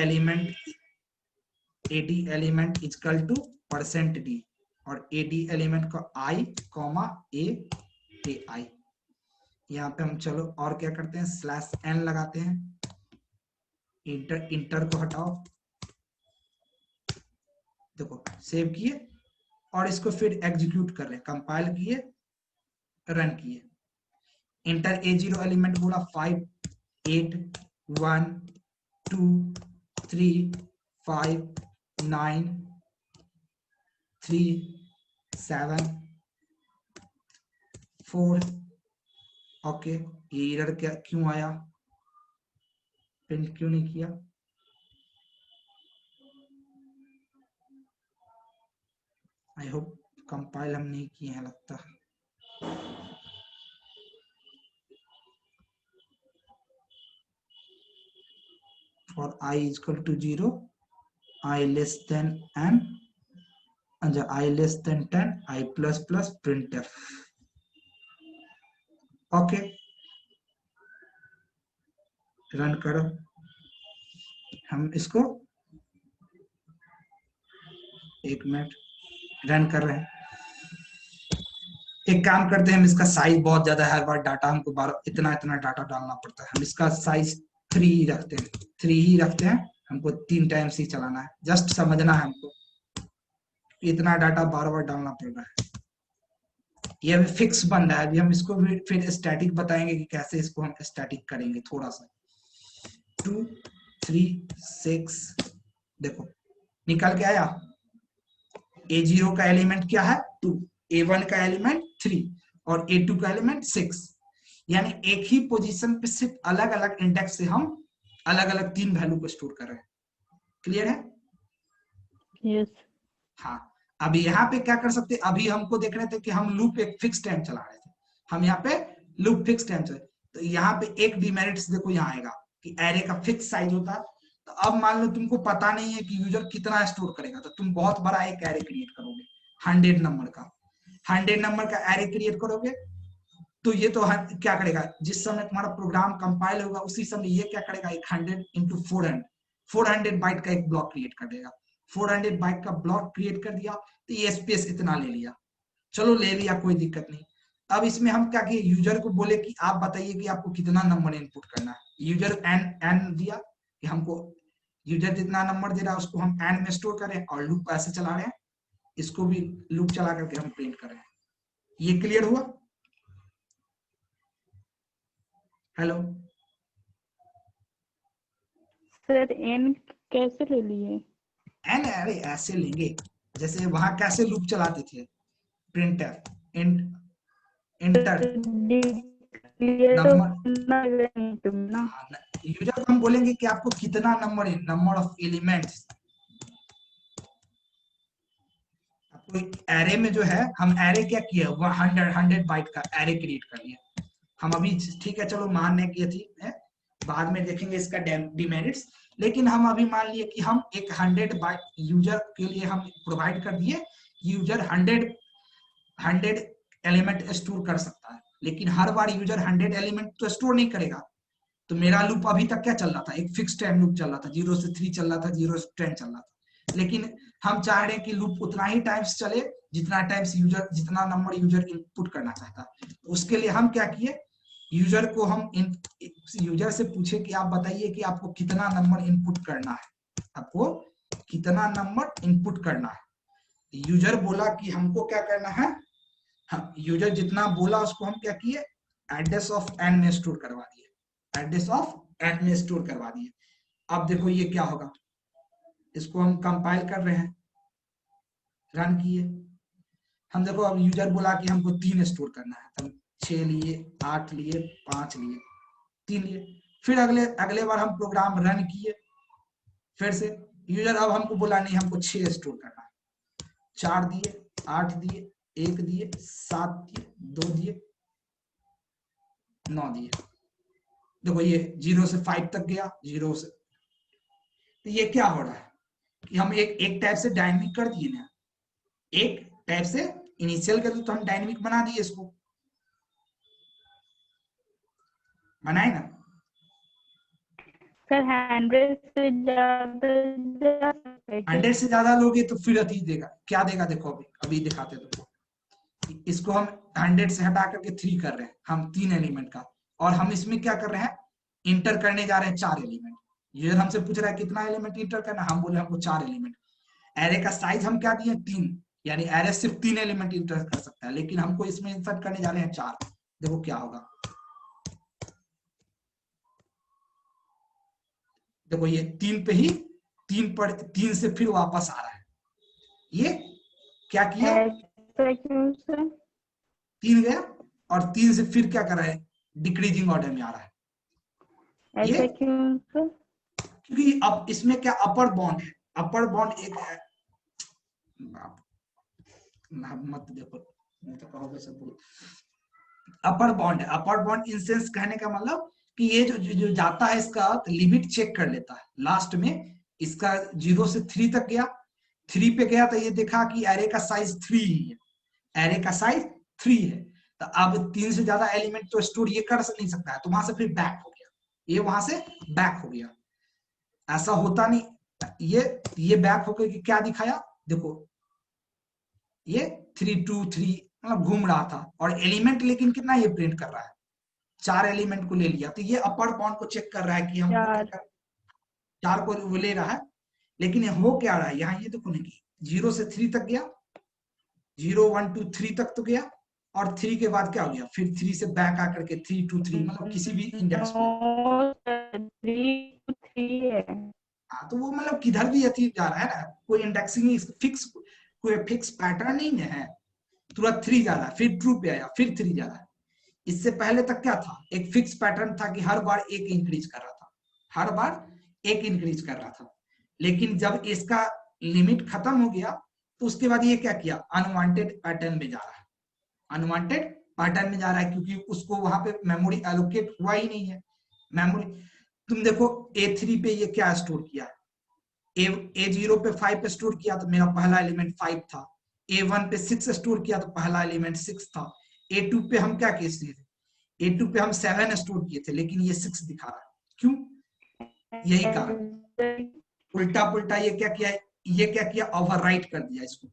element equal to %d, और AD एलिमेंट का I, AI। यहाँ पे हम चलो और क्या करते हैं, /n लगाते हैं, इंटर को हटाओ, देखो सेव किए और इसको फिर एग्जीक्यूट कर रहे हैं, कंपाइल किए, रन किए। इंटर A0 एलिमेंट बोला 5, 8, 1, 2, 3, 5, 9, 3, 7, 4। ओके, ये एरर क्या क्यों आया, प्रिंट क्यों नहीं किया? आई होप कंपाइल हम नहीं किए हैं लगता। For I is equal to 0, I less than n, I less than 10, I plus plus printf। Okay, run करो। हम इसको 1 मिनट रन कर रहे हैं। एक काम करते हैं, हम इसका साइज बहुत ज्यादा है, हर बार डाटा हमको 12 इतना डाटा डालना पड़ता है। हम इसका साइज 3 रखते हैं, 3 ही रखते हैं। हमको 3 टाइम्स ही चलाना है, जस्ट समझना है हमको, इतना डाटा बार बार डालना पड़ रहा है। ये अभी फिक्स बन रहा है, अभी हम इसको फिर स्टैटिक बताएंगे कि कैसे इसको हम स्टैटिक करेंगे। थोड़ा सा 2 3 6 देखो निकल के आया। A0 का एलिमेंट क्या है 2, A1 का एलिमेंट 3 और A2 का एलिमेंट 6। यानी एक ही पोजीशन पे सिर्फ अलग अलग इंडेक्स से हम अलग अलग 3 वैल्यू को स्टोर कर रहे हैं। क्लियर है? यस। हाँ, अभी यहाँ पे क्या कर सकते, अभी हमको देख रहे थे कि हम लूप एक फिक्स टाइम चला रहे थे, हम यहाँ पे लूप फिक्स टाइम चले, तो यहाँ पे एक डिमेरिट्स देखो यहाँ आएगा कि एरे का फिक्स साइज होता है। तो अब मान लो तुमको पता नहीं है कि यूजर कितना स्टोर करेगा, तो तुम बहुत बड़ा एक एरे क्रिएट करोगे 100 नंबर का, 100 नंबर का एरे क्रिएट करोगे। तो ये तो क्या करेगा, जिस समय तुम्हारा प्रोग्राम कंपाइल होगा उसी समय ये क्या करेगा, एक 100 × 400 बाइट का एक ब्लॉक क्रिएट कर देगा। 400 बाइट का ब्लॉक क्रिएट कर दिया तो ये स्पेस इतना ले लिया, चलो ले लिया कोई दिक्कत नहीं। अब इसमें हम क्या किए, यूजर को बोले कि आप बताइए कि आपको कितना नंबर इनपुट करना है। यूजर एन दिया कि हमको यूजर जितना नंबर दे रहा है उसको हम एन में स्टोर करें, और लूप ऐसे चला रहे हैं, इसको भी लूप चला करके हम प्रिंट कर रहे हैं। ये क्लियर हुआ? हेलो सर एन कैसे ले लिए? एन अरे ऐसे लेंगे जैसे वहां कैसे लूप चलाते थे, प्रिंटर इंटर नंबर। यूजर को हम बोलेंगे कि आपको कितना नंबर है, नंबर ऑफ एलिमेंट्स। आपको एरे में जो है, हम एरे क्या किया, 100 बाइट का एरे क्रिएट कर लिया हम अभी। ठीक है चलो मान लें कि ये ठीक है, बाद में देखेंगे इसका डिमेरिट्स। लेकिन हम अभी मान लिए कि हम एक 100 बाइट यूजर के लिए हम प्रोवाइड कर दिए, यूजर 100 एलिमेंट स्टोर कर सकता है, लेकिन हर बार यूजर 100 एलिमेंट तो स्टोर नहीं करेगा। तो मेरा लूप अभी तक क्या चल रहा था, एक फिक्स टाइम लूप चल रहा था, 0 से 3 चल रहा था, 0 से 10 चल रहा था। लेकिन हम चाह रहे हैं कि लूप उतना ही टाइम्स चले जितना टाइम्स यूजर, जितना नंबर यूजर इनपुट करना चाहता है। तो उसके लिए हम क्या किए, यूजर को हम यूजर से पूछे कि आप बताइए कि आपको कितना नंबर इनपुट करना है, आपको कितना नंबर इनपुट करना है। यूजर बोला कि हमको क्या करना है, हम यूजर जितना बोला उसको हम क्या किए, एड्रेस ऑफ एन में स्टोर करवा दिए, एड्रेस ऑफ एन में स्टोर करवा दिए। अब देखो ये क्या होगा, इसको हम कंपाइल कर रहे हैं, रन किए। हम देखो अब यूजर बोला कि हमको 3 स्टोर करना है, हम 6 लिए, 8 लिए, 5 लिए, 3 लिए। फिर अगले बार हम प्रोग्राम रन किए, फिर से यूजर अब हमको बोला नहीं हमको 6 स्टोर करना है, 4 दिए, 8 दिए, 1 दिए, 7 दिए, 2 दिए, 9 दिए। देखो ये 0 से 5 तक गया, 0 से। तो ये क्या हो रहा है कि हम एक टाइप से डायनेमिक कर दिए ना, एक टाइप से इनिशियल कर दिए तो हम डायनेमिक बना दिए, इसको बनाए ना। सर 100 से ज्यादा लोगे तो फिर अति देगा, क्या देगा देखो अभी दिखाते तुमको। इसको हम 100 से हटा करके 3 कर रहे हैं, हम 3 एलिमेंट का, और हम इसमें क्या कर रहे हैं, इंटर करने जा रहे हैं 4 एलिमेंट। यूजर हमसे पूछ रहा है कितना एलिमेंट इंटर करना, हम बोले हमको 4 एलिमेंट। एरे का साइज हम क्या दिए 3, यानी एरे सिर्फ 3 एलिमेंट इंटर कर सकता है, लेकिन हमको इसमें इंसर्ट करने जा रहे हैं 4। देखो क्या होगा, देखो ये 3 पे ही 3 से फिर वापस आ रहा है। ये क्या किया, 3 गया, और 3 से फिर क्या कर रहा है, डिक्रीजिंग ऑर्डर में आ रहा है। ऐसा क्यों सर? क्योंकि अब इसमें क्या अपर बॉन्ड है, अपर बॉन्ड एक है, मत देखो तो कहोगे सब अपर बॉन्ड है। अपर बॉन्ड इन सेंस कहने का मतलब कि ये जो जाता है इसका लिमिट चेक कर लेता है, लास्ट में इसका 0 से 3 तक गया, 3 पे गया तो ये देखा कि एरे का साइज 3 ही है, एरे का साइज 3 है, तो अब 3 से ज्यादा एलिमेंट तो स्टोर ये कर नहीं सकता है, तो वहां से फिर बैक हो गया, ये वहां से बैक हो गया। ऐसा होता नहीं, ये बैक होकर के क्या दिखाया, देखो ये 3 2 3 मतलब घूम रहा था, और एलिमेंट लेकिन कितना ये प्रिंट कर रहा है, 4 एलिमेंट को ले लिया, तो ये अपर बाउंड को चेक कर रहा है कि हमको क्या कर, 4 को वो ले रहा है, लेकिन ये हो क्या रहा है यहाँ, ये देखो नहीं 0 से 3 तक गया, 0 1 2 3 तक तो गया, और 3 के बाद क्या हो गया, फिर 3 से बैक आकर के 3 2 3 मतलब किसी भी इंडेक्स पे 3 है। हाँ, तो वो मतलब किधर भी अति जा रहा है ना, कोई इंडेक्सिंग फिक्स, कोई फिक्स पैटर्न नहीं है, तुरंत 3 जा रहा है, फिर ट्रू पे आया, फिर 3 जा रहा है। इससे पहले तक क्या था, एक फिक्स पैटर्न था कि हर बार एक इंक्रीज कर रहा था, हर बार एक इंक्रीज कर रहा था, लेकिन जब इसका लिमिट खत्म हो गया तो उसके बाद ये क्या किया, अनवांटेड पैटर्न में जा रहा है, अनवांटेड पैटर्न में जा रहा है, क्योंकि उसको वहां पे मेमोरी एलोकेट हुआ ही नहीं है। मेमोरी तुम देखो A3 पे ये क्या स्टोर किया है, A0 पे 5 पे स्टोर किया तो मेरा पहला एलिमेंट 5 था, A1 पे 6 स्टोर किया तो पहला एलिमेंट 6 था, A2 पे हम क्या किए थे, A2 पे हम 7 स्टोर किए थे, लेकिन ये 6 दिखा रहा है, क्यों, यही कारण, उल्टा पुल्टा ये क्या किया, ये क्या किया, ओवरराइट कर दिया इसको,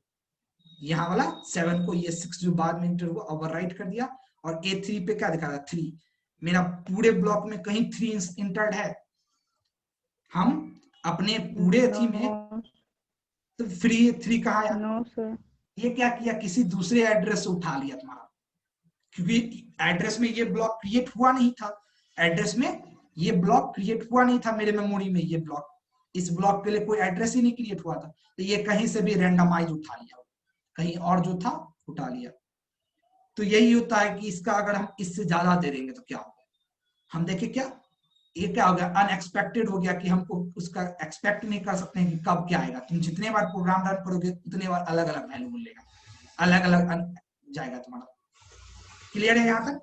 यहाँ वाला 7 को ये 6 जो बाद में इंटर हुआ ओवरराइट कर दिया, और A3 पे क्या दिखा रहा है 3, मेरा पूरे ब्लॉक में कहीं 3 इंटर्ड है, हम अपने पूरे थी में तो फ्री 3 कहाँ आया, नो सर, ये क्या किया, किसी दूसरे एड्रेस से उठा लिया तुम्हारा, क्योंकि एड्रेस में ये ब्लॉक क्रिएट हुआ नहीं था, एड्रेस में ये ब्लॉक क्रिएट हुआ नहीं था मेरे मेमोरी में, ये ब्लॉक, इस ब्लॉक के लिए कोई एड्रेस ही नहीं क्रिएट हुआ था, तो ये कहीं से भी रैंडमाइज उठा लिया, कहीं और जो था उठा लिया। तो यही होता है कि इसका अगर हम इससे ज्यादा दे देंगे तो क्या होगा, हम देखें क्या, ये क्या हो गया, अनएक्सपेक्टेड हो गया, कि हमको उसका एक्सपेक्ट नहीं कर सकते हैं कि कब क्या आएगा, तुम जितने बार प्रोग्राम रन करोगे उतने बार अलग अलग वैल्यू मिलेगा, अलग अलग जाएगा तुम्हारा। क्लियर है यहाँ तक,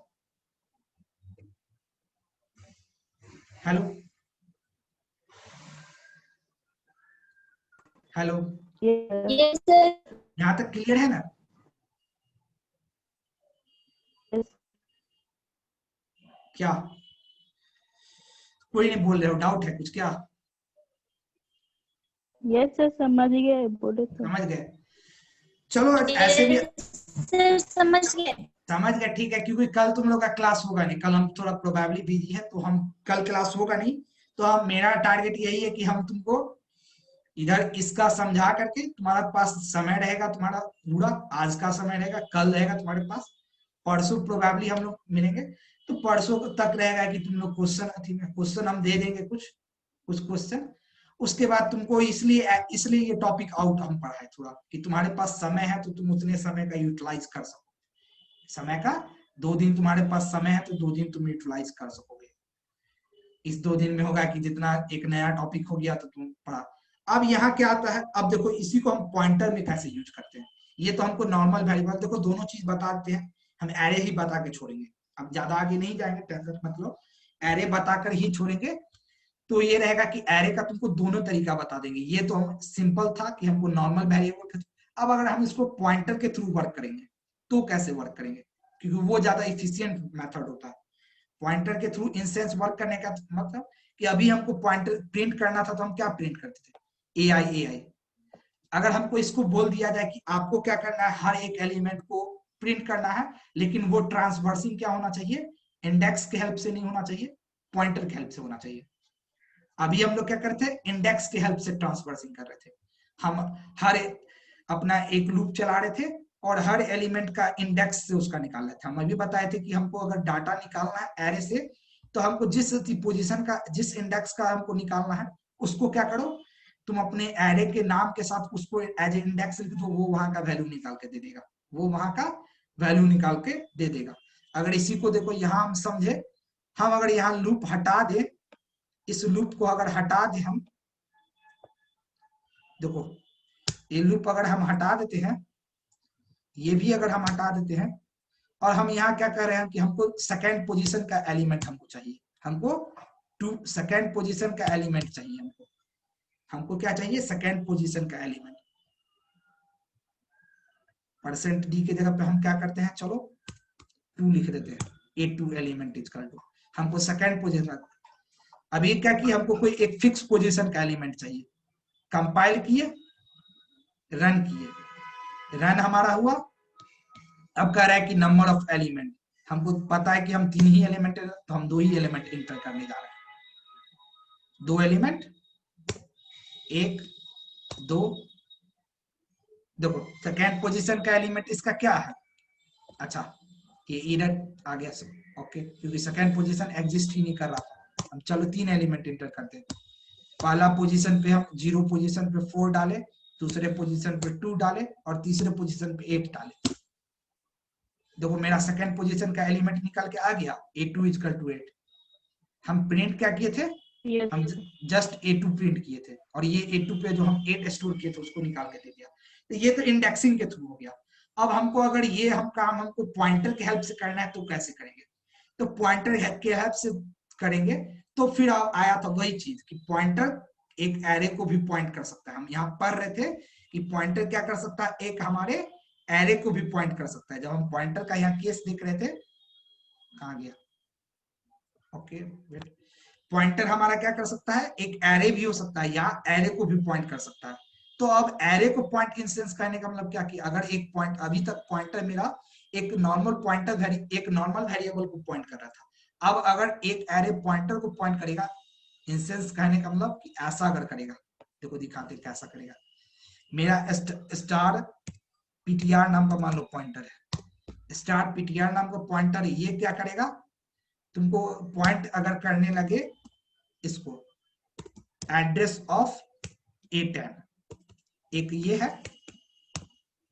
हेलो हेलो, यस सर। यहाँ तक क्लियर है ना, क्या कोई नहीं बोल रहे हो, डाउट है कुछ क्या, यस सर समझ गए, बोले तो समझ गए, चलो ऐसे भी सर समझ गए। समझ गए, ठीक है, क्योंकि कल तुम लोग का क्लास होगा नहीं, कल हम थोड़ा प्रोबेबली बिजी है, तो हम कल क्लास होगा नहीं, तो हम मेरा टारगेट यही है कि हम तुमको इधर इसका समझा करके, तुम्हारा पास समय रहेगा तुम्हारा पूरा, आज का समय रहेगा, कल रहेगा तुम्हारे पास, परसों प्रोबेबली हम लोग मिलेंगे, तो परसों तक रहेगा कि तुम लोग क्वेश्चन हम दे देंगे, कुछ क्वेश्चन, उसके बाद तुमको इसलिए ये टॉपिक आउट हम पढ़ाए थोड़ा, कि तुम्हारे पास समय है तो तुम उतने समय का यूटिलाइज कर सको, समय का 2 दिन तुम्हारे पास समय है तो 2 दिन तुम यूटिलाइज कर सकोगे, इस 2 दिन में होगा कि जितना एक नया टॉपिक हो गया तो तुम पढ़ा। अब यहाँ क्या आता है, अब देखो इसी को हम पॉइंटर में कैसे यूज करते हैं, ये तो हमको नॉर्मल वेरिएबल, देखो दोनों चीज बता देते हैं, हम एरे ही बता के छोड़ेंगे, अब ज्यादा आगे नहीं जाएंगे, टेंशन मतलब एरे बताकर ही छोड़ेंगे। तो ये रहेगा कि एरे का तुमको दोनों तरीका बता देंगे, ये तो हम सिंपल था कि हमको नॉर्मल वेरिएबल, अब अगर हम इसको पॉइंटर के थ्रू वर्क करेंगे तो कैसे वर्क करेंगे, क्योंकि वो ज्यादा इफिशियंट मेथड होता है पॉइंटर के थ्रू इंस्टेंस वर्क करने का, मतलब कि अभी हमको पॉइंटर प्रिंट करना था तो हम क्या प्रिंट करते थे, AI, अगर हमको इसको बोल दिया जाए कि आपको क्या करना है, हर एक एलिमेंट को प्रिंट करना है, लेकिन वो ट्रांसवर्सिंग क्या होना चाहिए, इंडेक्स के हेल्प से नहीं होना चाहिए, पॉइंटर के हेल्प से होना चाहिए। अभी हम लोग क्या करते थे, इंडेक्स के हेल्प से ट्रांसवर्सिंग कर रहे थे, हम हर अपना एक लूप चला रहे थे और हर एलिमेंट का इंडेक्स से उसका निकाल रहे थे। हम अभी बताए थे कि हमको अगर डाटा निकालना है एरे से, तो हमको जिस पोजीशन का, जिस इंडेक्स का हमको निकालना है, उसको क्या करो, तुम अपने एरे के नाम के साथ उसको एज ए इंडेक्स लिख दो, वो वहां का वैल्यू निकाल के दे देगा, वो वहां का वैल्यू निकाल के दे देगा। अगर इसी को देखो यहाँ हम समझे, हम अगर यहाँ लूप हटा दे, इस लूप को अगर हटा दे हम, देखो ये लूप अगर हम हटा देते हैं, ये भी अगर हम हटा देते हैं, और हम यहाँ क्या कर रहे हैं कि हमको सेकेंड पोजीशन का एलिमेंट हमको चाहिए, हमको सेकेंड पोजीशन का एलिमेंट चाहिए, हमको क्या चाहिए, सेकेंड पोजीशन का एलिमेंट। परसेंट डी के जगह पे हम क्या करते हैं, चलो 2 लिख देते हैं, A2 element is equal to, हमको सेकेंड पोजीशन। अभी क्या किया, हमको कोई एक फिक्स पोजीशन का एलिमेंट चाहिए। कंपाइल किए, रन किए, रन हमारा हुआ। अब कह रहा है कि नंबर ऑफ एलिमेंट, हमको पता है कि हम 3 ही एलिमेंट है, तो हम 2 ही एलिमेंट इंटर करने जा रहे हैं। 2 एलिमेंट, 1 2। देखो सेकेंड पोजीशन का एलिमेंट इसका क्या है, अच्छा ये इधर आ गया सब, ओके, क्योंकि सेकेंड पोजीशन एग्जिस्ट ही नहीं कर रहा था। हम चलो 3 एलिमेंट इंटर करते हैं। पहला पोजीशन पे हम 0 पोजीशन पे 4 डाले, दूसरे पोजीशन पे 2 डाले, और तीसरे पोजीशन पे 8 डाले। देखो मेरा सेकेंड पोजीशन का एलिमेंट निकल के आ गया, A2 इज इक्वल टू 8। हम प्रिंट क्या किए थे, हम जस्ट A2 प्रिंट किए थे, और ये A2 पे जो हम 8 स्टोर किए थे उसको निकाल के दे दिया। तो ये तो इंडेक्सिंग के थ्रू हो गया। अब हमको अगर ये हम काम हमको पॉइंटर के हेल्प से करना है तो कैसे करेंगे, तो पॉइंटर के हेल्प से करेंगे। तो फिर आया था वही चीज कि पॉइंटर एक एरे को भी पॉइंट कर सकता है। हम यहाँ पढ़ रहे थे कि पॉइंटर क्या कर सकता है, एक हमारे एरे को भी पॉइंट कर सकता है। जब हम पॉइंटर का यहाँ केस देख रहे थे, कहाँ गया, ओके वेट, पॉइंटर हमारा क्या कर सकता है, एक एरे भी हो सकता है, या एरे को भी पॉइंट कर सकता है। तो अब एरे को पॉइंट इन सेंस कहने का मतलब क्या कि अगर एक पॉइंट, अभी तक पॉइंटर मेरा एक नॉर्मल पॉइंटर एक नॉर्मल वेरिएबल को पॉइंट कर रहा था। अब अगर एक एरे पॉइंटर को पॉइंट करेगा, इन सेंस कहने का मतलब कि ऐसा अगर करेगा, देखो दिखाते कैसा करेगा। मेरा स्टार पीटीआर नाम का मान लो पॉइंटर है, स्टार पीटीआर नाम का पॉइंटर, ये क्या करेगा, तुमको पॉइंट अगर करने लगे इसको एड्रेस ऑफ A10, एक ये है,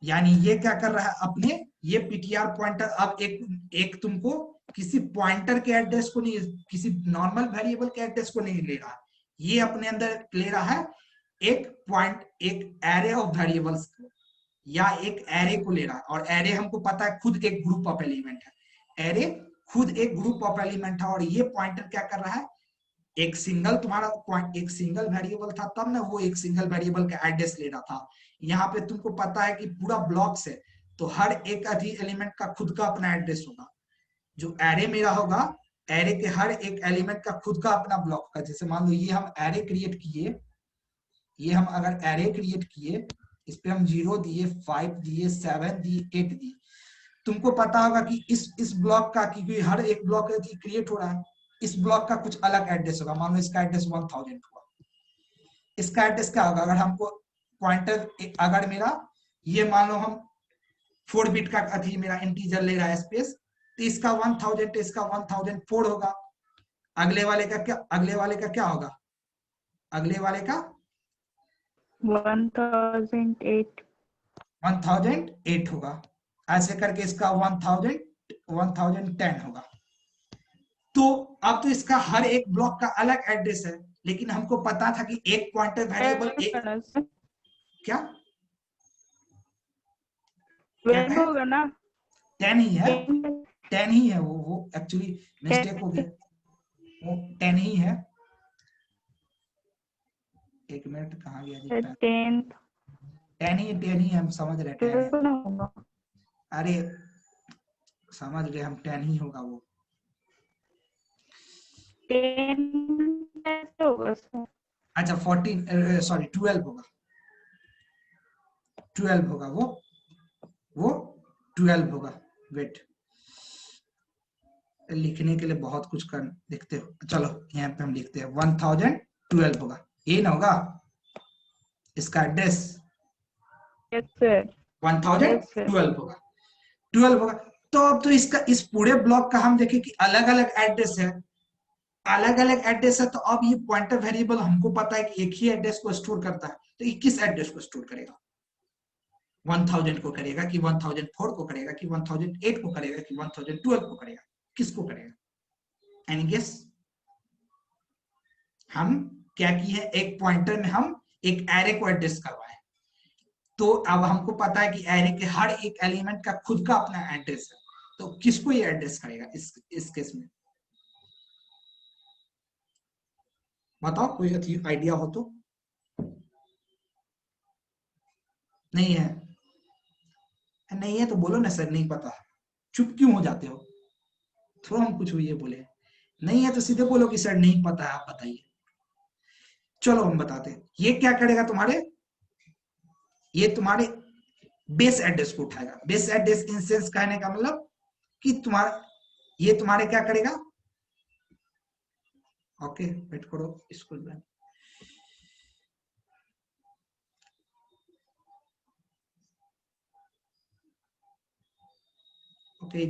यानी ये क्या कर रहा है अपने, ये पीटीआर पॉइंटर अब एक तुमको किसी पॉइंटर के एड्रेस को नहीं, किसी नॉर्मल वेरिएबल के एड्रेस को नहीं ले रहा, ये अपने अंदर ले रहा है एक पॉइंट, एक एरे ऑफ वेरिएबल्स को, या एक एरे को ले रहा है। और एरे हमको पता है खुद एक ग्रुप ऑफ एलिमेंट है, एरे खुद एक ग्रुप ऑफ एलिमेंट है। और ये पॉइंटर क्या कर रहा है, एक सिंगल तुम्हारा पॉइंट, एक सिंगल वेरिएबल था तब ना वो एक सिंगल वेरिएबल का एड्रेस ले रहा था। यहाँ पे तुमको पता है कि पूरा ब्लॉक से, तो हर एक एलिमेंट का खुद का अपना एड्रेस होगा। जो एरे मेरा होगा, एरे के हर एक एलिमेंट का खुद का अपना ब्लॉक का, जैसे मान लो ये हम एरे क्रिएट किए, ये हम अगर एरे क्रिएट किए, इस पे हम 0 दिए, 5 दिए, 7 दिए, 8 दिए, तुमको पता होगा कि इस ब्लॉक का, क्योंकि हर एक ब्लॉक क्रिएट हो रहा है, इस ब्लॉक का कुछ अलग एड्रेस होगा। मान लो इसका एड्रेस 1000 हुआ, इसका एड्रेस क्या होगा, अगर हमको पॉइंटर, अगर मेरा ये मान लो हम 4 बिट का अथी मेरा इंटीजर ले रहा है स्पेस, तो इसका 1000, इसका 1004 होगा। अगले वाले का क्या, अगले वाले का क्या होगा, अगले वाले का 1008 होगा। ऐसे करके इसका 1010 होगा। तो अब तो इसका हर एक ब्लॉक का अलग एड्रेस है, लेकिन हमको पता था कि एक पॉइंटर वेरिएबल एक क्या 12 होगा ना, 10 ही है, 10 ही है, वो एक्चुअली मिस्टेक हो गया, वो 10 ही है। एक मिनट, कहाँ गया जी, 10 ही हम समझ रहे, 10 है। अरे समझ रहे हम, 10 ही होगा वो, 10 होगा। अच्छा 14 सॉरी 12 होगा, 12 होगा वो 12 होगा। वेट, लिखने के लिए बहुत कुछ कर देखते हो, चलो यहाँ पे हम लिखते हैं 1012 होगा, ये ना होगा इसका एड्रेस, 1012 होगा, 12 होगा। तो अब तो इसका इस पूरे ब्लॉक का हम देखें कि अलग अलग एड्रेस है, अलग अलग एड्रेस है। तो अब ये पॉइंटर वेरिएबल हमको पता है कि एक ही एड्रेस को स्टोर करता है, तो ये किस एड्रेस को स्टोर करेगा, 1000 को करेगा कि 1004 को करेगा कि 1008 को करेगा कि 1012 को करेगा, किसको करेगा? Any guess? हम क्या किए, एक पॉइंटर में हम एक एरे को एड्रेस करवाए, तो अब हमको पता है कि एरे के हर एक एलिमेंट का खुद का अपना एड्रेस है, तो किसको ये एड्रेस करेगा इस केस में? बताओ, कोई आइडिया हो तो? नहीं है? नहीं है तो बोलो ना सर नहीं पता। चुप क्यों हो जाते हो? थोड़ा हम कुछ ये बोले, नहीं है तो सीधे बोलो कि सर नहीं पता है, आप बताइए। चलो हम बताते हैं। ये क्या करेगा तुम्हारे, ये तुम्हारे बेस एड्रेस को उठाएगा। बेस एड्रेस इन सेंस कहने का मतलब कि तुम्हारा ये तुम्हारे क्या करेगा, ओके वेट करो स्कूल में, ओके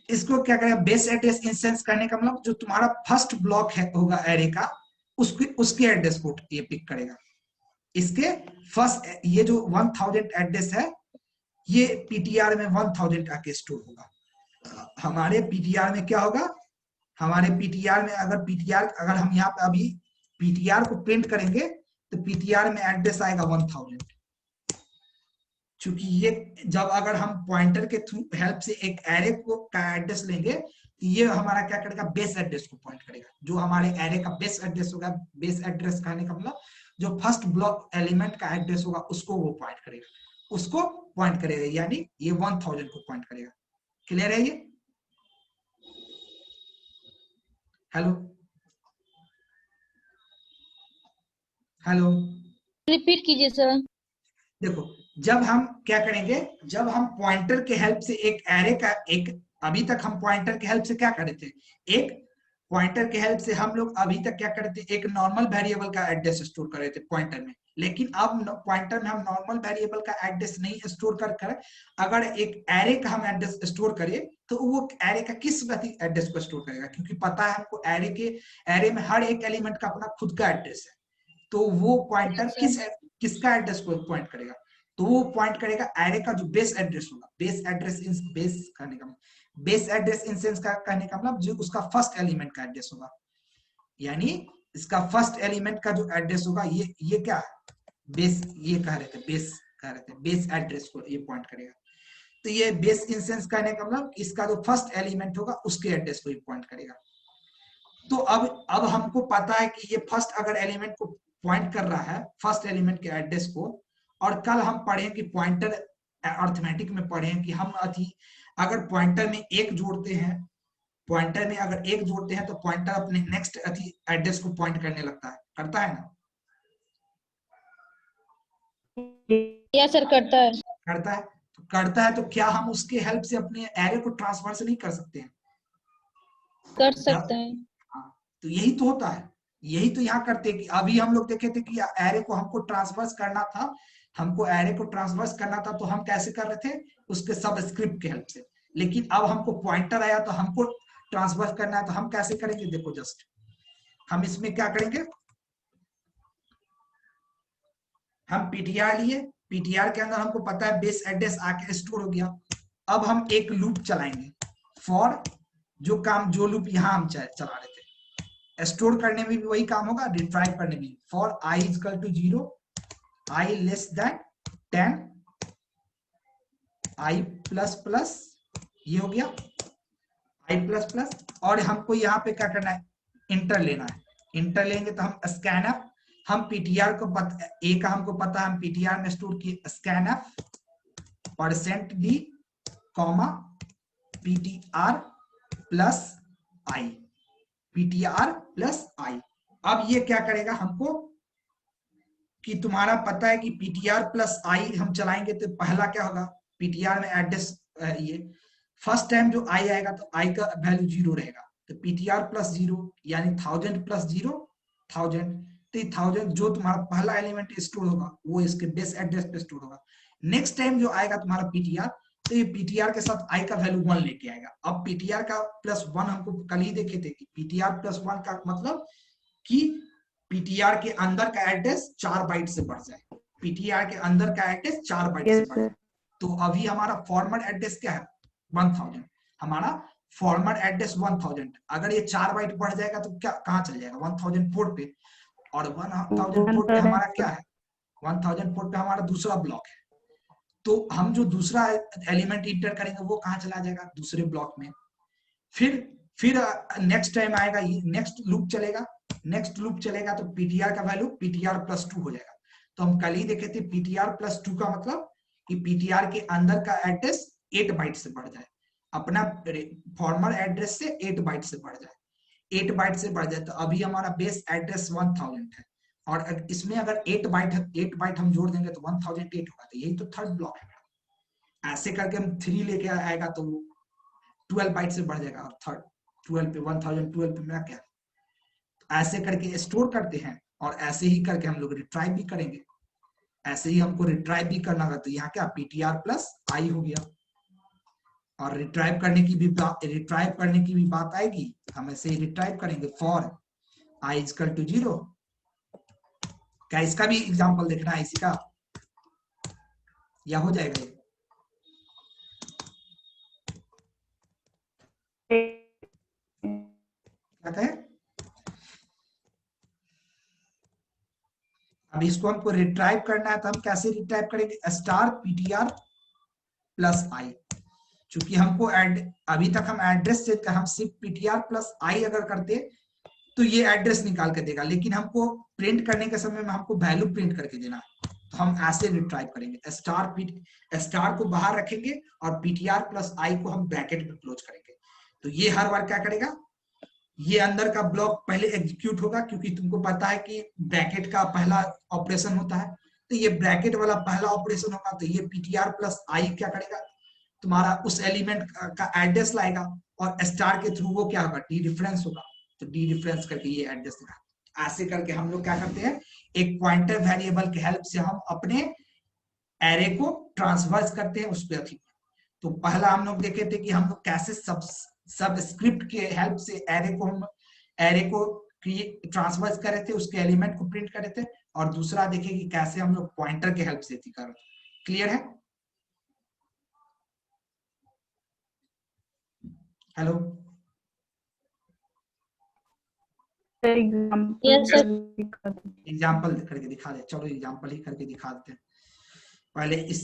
इसको क्या करेगा, बेस एड्रेस इन सेंस करने का मतलब जो तुम्हारा फर्स्ट ब्लॉक है होगा एरे का, उसके एड्रेस को ये पिक करेगा। इसके फर्स्ट ये जो 1000 एड्रेस है ये पीटीआर में 1000 आके स्टोर होगा। हमारे पीटीआर में क्या होगा, हमारे पीटीआर में अगर हम यहाँ पे अभी पीटीआर को प्रिंट करेंगे तो पीटीआर में एड्रेस आएगा 1000। चूंकि ये जब अगर हम पॉइंटर के थ्रू हेल्प से एक एरे को का एड्रेस लेंगे तो ये हमारा क्या करेगा, बेस एड्रेस को पॉइंट करेगा। जो हमारे एरे का बेस एड्रेस होगा, बेस एड्रेस कहने का मतलब जो फर्स्ट ब्लॉक एलिमेंट का एड्रेस होगा उसको वो पॉइंट करेगा, उसको पॉइंट करेगा, यानी ये 1000 को पॉइंट करेगा। क्लियर है ये? हेलो हेलो, रिपीट कीजिए सर। देखो जब हम क्या करेंगे, जब हम पॉइंटर के हेल्प से एक एरे का एक, अभी तक हम पॉइंटर के हेल्प से क्या करे थे, एक पॉइंटर के हेल्प से हम लोग अभी तक क्या करते थे, एक नॉर्मल वेरिएबल का एड्रेस स्टोर कर रहे थे पॉइंटर में। लेकिन अब पॉइंटर में हम नॉर्मल वेरिएबल का एड्रेस नहीं स्टोर कर अगर एक एरे का हम एड्रेस स्टोर करें तो वो एरे का किस एड्रेस को स्टोर करेगा, क्योंकि पता है हमको एरे में हर एक एलिमेंट का अपना खुद का एड्रेस है, तो वो पॉइंटर किसका एड्रेस को पॉइंट करेगा, तो वो पॉइंट करेगा एरे का जो बेस एड्रेस होगा। बेस एड्रेस इन बेस करने का बेस एड्रेस इन सेंस का कहने का मतलब जो उसका फर्स्ट एलिमेंट का एड्रेस होगा, यानी इसका फर्स्ट एलिमेंट का जो एड्रेस होगा ये क्या बेस, ये कह रहे थे बेस, कह रहे थे बेस एड्रेस को ये पॉइंट करेगा। तो ये बेस इन सेंस कहने का मतलब इसका जो फर्स्ट एलिमेंट होगा उसके एड्रेस को ये पॉइंट करेगा। तो अब हमको पता है कि ये फर्स्ट अगर एलिमेंट को पॉइंट कर रहा है, फर्स्ट एलिमेंट के एड्रेस को, और कल हम पढ़े कि पॉइंटर अर्थमेटिक में पढ़े कि हम अगर पॉइंटर में एक जोड़ते हैं, पॉइंटर में अगर एक जोड़ते हैं तो पॉइंटर अपने नेक्स्ट एड्रेस को पॉइंट करने लगता है, करता है ना? यस सर, करता है। करता है, तो करता है तो क्या हम उसके हेल्प से अपने एरे को ट्रांसफर नहीं कर सकते हैं? कर सकते हैं। हाँ, तो यही तो होता है, यही तो यहाँ करते हैं कि अभी हम लोग देखे थे कि एरे को हमको ट्रांसफर करना था, हमको एरे को ट्रांसफर करना था तो हम कैसे कर रहे थे, उसके सबस्क्रिप्ट के हेल्प से। लेकिन अब हमको पॉइंटर आया तो हमको ट्रांसफर करना है तो हम कैसे करेंगे, देखो जस्ट हम इसमें क्या करेंगे, हम पीटीआर लिए, पीटीआर के अंदर हमको पता है बेस एड्रेस आके स्टोर हो गया। अब हम एक लूप चलाएंगे फॉर, जो लूप यहाँ हम चला रहे थे, स्टोर करने में भी वही काम होगा, रिट्राइव करने में, for i equal to 0, i less than 10, i plus plus, ये हो गया i प्लस प्लस, और हमको यहाँ पे क्या करना है, इंटर लेना है। इंटर लेंगे तो हम स्कैनफ, हम पीटीआर को ए का हमको पता है, हम पीटीआर में स्टोर किए scanf %d comma PTR plus I, PTR plus I. अब ये क्या करेगा हमको कि तुम्हारा पता है कि पीटीआर प्लस आई हम चलाएंगे तो पहला क्या होगा, पीटीआर में एड्रेस ये फर्स्ट टाइम जो आई आएगा तो आई का वैल्यू 0 रहेगा, तो पीटीआर प्लस 0 यानी 1000 प्लस 0 1000, तो 1000 जो तुम्हारा पहला एलिमेंट स्टोर होगा वो इसके बेस एड्रेस पे स्टोर होगा। नेक्स्ट टाइम जो आएगा तुम्हारा पीटीआर, तो ये पीटीआर के साथ आई का वैल्यू 1 लेके आएगा। अब पीटीआर का प्लस 1 हमको कल ही देखे थे कि पीटीआर प्लस 1 का मतलब कि पीटीआर के अंदर का एड्रेस 4 बाइट से बढ़ जाए, पीटीआर के अंदर का एड्रेस 4 बाइट से बढ़, तो अभी हमारा फॉर्मेट एड्रेस क्या है 1000, हमारा फॉर्मेट एड्रेस 1000। अगर ये 4 बाइट बढ़ जाएगा तो क्या कहाँ चल जाएगा 1000 पोर्ट पे, और 1000 पोर्ट पे हमारा क्या है 1000 पोर्ट पे हमारा दूसरा ब्लॉक है, तो हम जो दूसरा एलिमेंट इंटर करेंगे वो कहाँ चला जाएगा दूसरे ब्लॉक में। फिर नेक्स्ट टाइम आएगा, नेक्स्ट लूप चलेगा, नेक्स्ट लूप चलेगा तो पीटीआर का वैल्यू पीटीआर प्लस 2 हो जाएगा। तो हम कल ही देखे थे पीटीआर प्लस 2 का मतलब कि पीटीआर के अंदर का एड्रेस 8 बाइट से बढ़ जाए, अपना फॉर्मल एड्रेस से 8 बाइट से बढ़ जाए, 8 बाइट से बढ़ जाए। तो अभी हमारा बेस एड्रेस 1000 है, और इसमें अगर 8 बाइट हम जोड़ देंगे तो 1008 होगा, तो यही तो थर्ड ब्लॉक है। ऐसे करके हम 3 लेके आएगा तो 12 बाइट से बढ़ जाएगा, और थर्ड 12 पे 1012 पे मेरा क्या, ऐसे करके स्टोर करते हैं, और ऐसे ही करके हम लोग रिट्राइव भी करेंगे। ऐसे ही हमको रिट्राइव भी करना होगा, तो यहाँ क्या पीटीआर प्लस आई हो गया, और रिट्राइव करने की भी बात आएगी, हम ऐसे ही रिट्राइव करेंगे फॉर आई इक्वल टू 0। क्या इसका भी एग्जांपल देखना है इसी का, या हो जाएगा ये? क्या कहे, अब इसको हमको रिट्राइव करना है, तो हम कैसे रिट्राइव करेंगे, स्टार पीटीआर प्लस आई। चूंकि हमको अभी तक हम एड्रेस सेट का हम सिर्फ पीटीआर प्लस आई अगर करते तो ये एड्रेस निकाल के देगा, लेकिन हमको प्रिंट करने के समय में हमको वैल्यू प्रिंट करके देना है, तो हम ऐसे रिट्राइव करेंगे, स्टार को बाहर रखेंगे और पीटीआर प्लस आई को हम ब्रैकेट में क्लोज करेंगे। तो ये हर बार क्या करेगा, ये अंदर का ब्लॉक पहले एग्जीक्यूट होगा, क्योंकि तुमको पता है कि ब्रैकेट का पहला ऑपरेशन होता है, तो ये ब्रैकेट वाला पहला ऑपरेशन होगा। तो ये पीटीआर प्लस आई क्या करेगा, तुम्हारा उस एलिमेंट का एड्रेस लाएगा, और स्टार के थ्रू वो क्या होगा डी रेफरेंस होगा, तो डी रेफरेंस करके ये एड्रेस देगा। ऐसे करके हम लोग क्या करते हैं, एक पॉइंटर वेरिएबल की हेल्प से हम अपने एरे को ट्रांसवर्स करते हैं उस पे अधिक। तो पहला हम लोग देखे थे कि हम लोग कैसे सब स्क्रिप्ट के हेल्प से एरे को ट्रांसवर्स करे थे, उसके एलिमेंट को प्रिंट करे थे, और दूसरा देखे कि कैसे हम लोग पॉइंटर के हेल्प से कर। क्लियर है? हेलो, एग्जाम्पल करके दिखा दे, चलो एग्जाम्पल ही करके दिखा देते हैं। पहले इस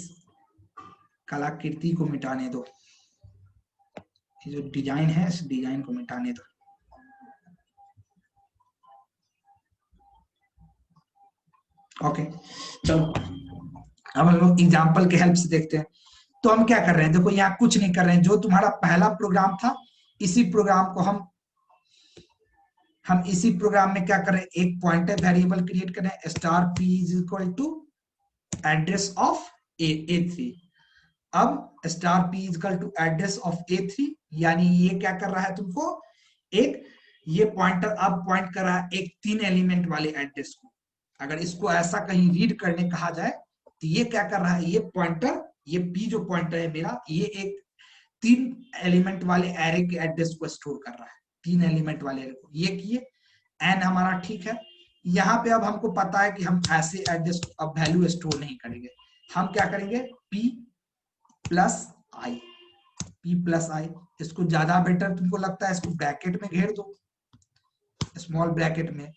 कलाकृति को मिटाने दो, ये जो डिजाइन है इस डिजाइन को मिटाने दो। ओके चलो, अब हम लोग एग्जाम्पल के हेल्प से देखते हैं। तो हम क्या कर रहे हैं, देखो यहाँ कुछ नहीं कर रहे हैं, जो तुम्हारा पहला प्रोग्राम था इसी प्रोग्राम को हम इसी प्रोग्राम में क्या करें, एक पॉइंटर वेरिएबल क्रिएट करें, star p is equal to address of A3। अब star p is equal to address of A3, यानी ये क्या कर रहा है तुमको, एक ये पॉइंटर अब पॉइंट कर रहा है एक 3 एलिमेंट वाले एड्रेस को। अगर इसको ऐसा कहीं रीड करने कहा जाए तो ये क्या कर रहा है, ये पॉइंटर, ये p जो पॉइंटर है मेरा, ये एक 3 एलिमेंट वाले एरे के एड्रेस को स्टोर कर रहा है, 3 एलिमेंट वाले एरे को। ये किए एन हमारा ठीक है। यहाँ पे अब हमको पता है कि हम ऐसे एड्रेस अब वैल्यू स्टोर नहीं करेंगे, हम क्या करेंगे p प्लस आई। इसको ज्यादा बेटर तुमको लगता है, इसको ब्रैकेट में घेर दो, स्मॉल ब्रैकेट में,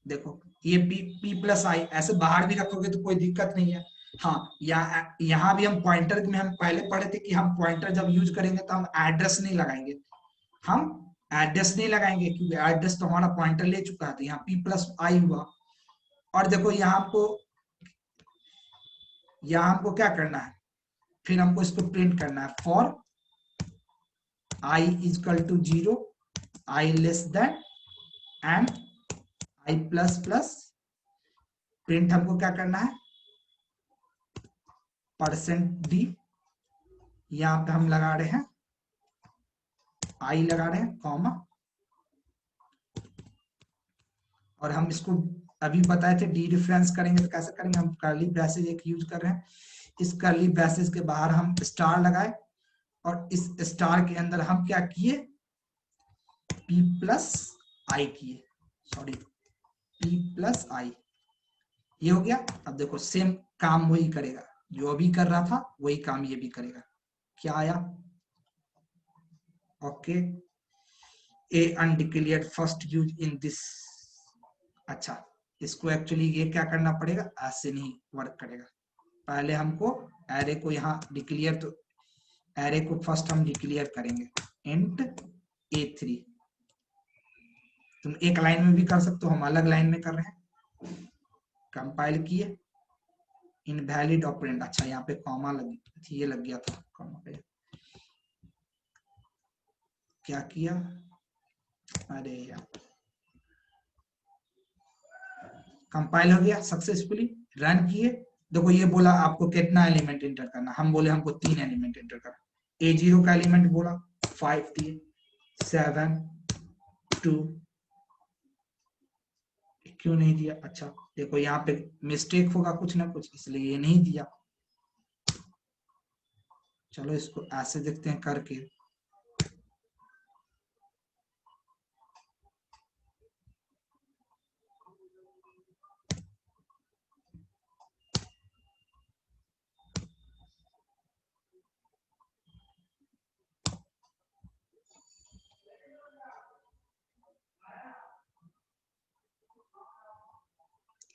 देखो ये p प्लस आई, ऐसे बाहर भी रखोगे तो कोई दिक्कत नहीं है। हाँ, यहाँ भी हम पॉइंटर में हम पहले पढ़े थे कि हम पॉइंटर जब यूज करेंगे तो हम एड्रेस नहीं लगाएंगे, क्योंकि एड्रेस तो हमारा पॉइंटर ले चुका है, तो यहाँ p प्लस आई हुआ। और देखो यहाँ हमको क्या करना है, फिर हमको इसको प्रिंट करना है, for i equal to 0, i less than and i plus plus, print हमको क्या करना है, %d, यहाँ पे हम लगा रहे हैं i लगा रहे हैं, कॉमा, और हम इसको अभी बताए थे डी रेफरेंस करेंगे तो कैसे करेंगे, हम कर्ली ब्रैसेस एक यूज कर रहे हैं, इस कर्ली ब्रैसेस के बाहर हम स्टार लगाए, और इस स्टार के अंदर हम क्या किए, p प्लस आई किए, p प्लस आई, ये हो गया। अब देखो सेम काम वही करेगा, जो अभी कर रहा था वही काम ये भी करेगा। क्या आया? Okay, A undeclared first use in this. अच्छा, इसको एक्चुअली ये क्या करना पड़ेगा, ऐसे नहीं वर्क करेगा। पहले हमको एरे को यहाँ डिक्लेयर, तो एरे को फर्स्ट हम डिक्लेयर करेंगे इंट a3। तुम एक लाइन में भी कर सकते हो, हम अलग लाइन में कर रहे हैं। कंपाइल किए, इनवैलिड ऑपरेंड, अच्छा यहाँ पे कॉमा लगी थी, ये लग गया था कॉमा पे। क्या किया, अरे यार, कंपाइल हो गया सक्सेसफुली, रन किए। देखो ये बोला आपको कितना एलिमेंट एंटर करना, हम बोले हमको 3 एलिमेंट एंटर करना। A0 का एलिमेंट बोला 5 दिए, 7 2, क्यों नहीं दिया? अच्छा देखो यहाँ पे मिस्टेक होगा कुछ ना कुछ, इसलिए ये नहीं दिया। चलो इसको ऐसे देखते हैं करके।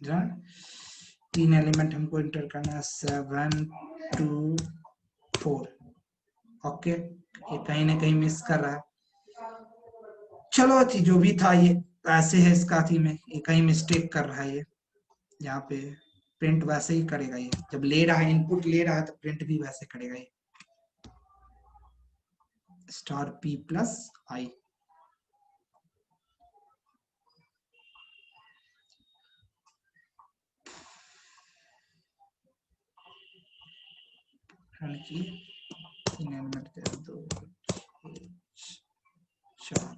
रन, 3 एलिमेंट हमको एंटर करना है, 7 2 4। ओके, ये कहीं ना कहीं मिस कर रहा है। चलो थी जो भी था, ये ऐसे है इसका थी में, ये कहीं मिस्टेक कर रहा है। ये यहाँ पे प्रिंट वैसे ही करेगा, ये जब ले रहा है, इनपुट ले रहा है तो प्रिंट भी वैसे करेगा ये, स्टार p प्लस आई। रन किए, 3 एलिमेंट दे 2 4।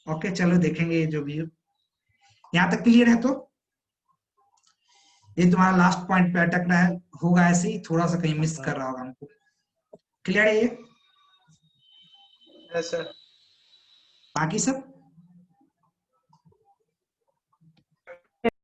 ओके चलो देखेंगे ये जो भी हो। यहाँ तक क्लियर है? तो ये तुम्हारा लास्ट पॉइंट पे अटक रहा है, होगा ऐसे ही, थोड़ा सा कहीं मिस कर रहा होगा हमको। क्लियर है ये? Yes sir. बाकी सब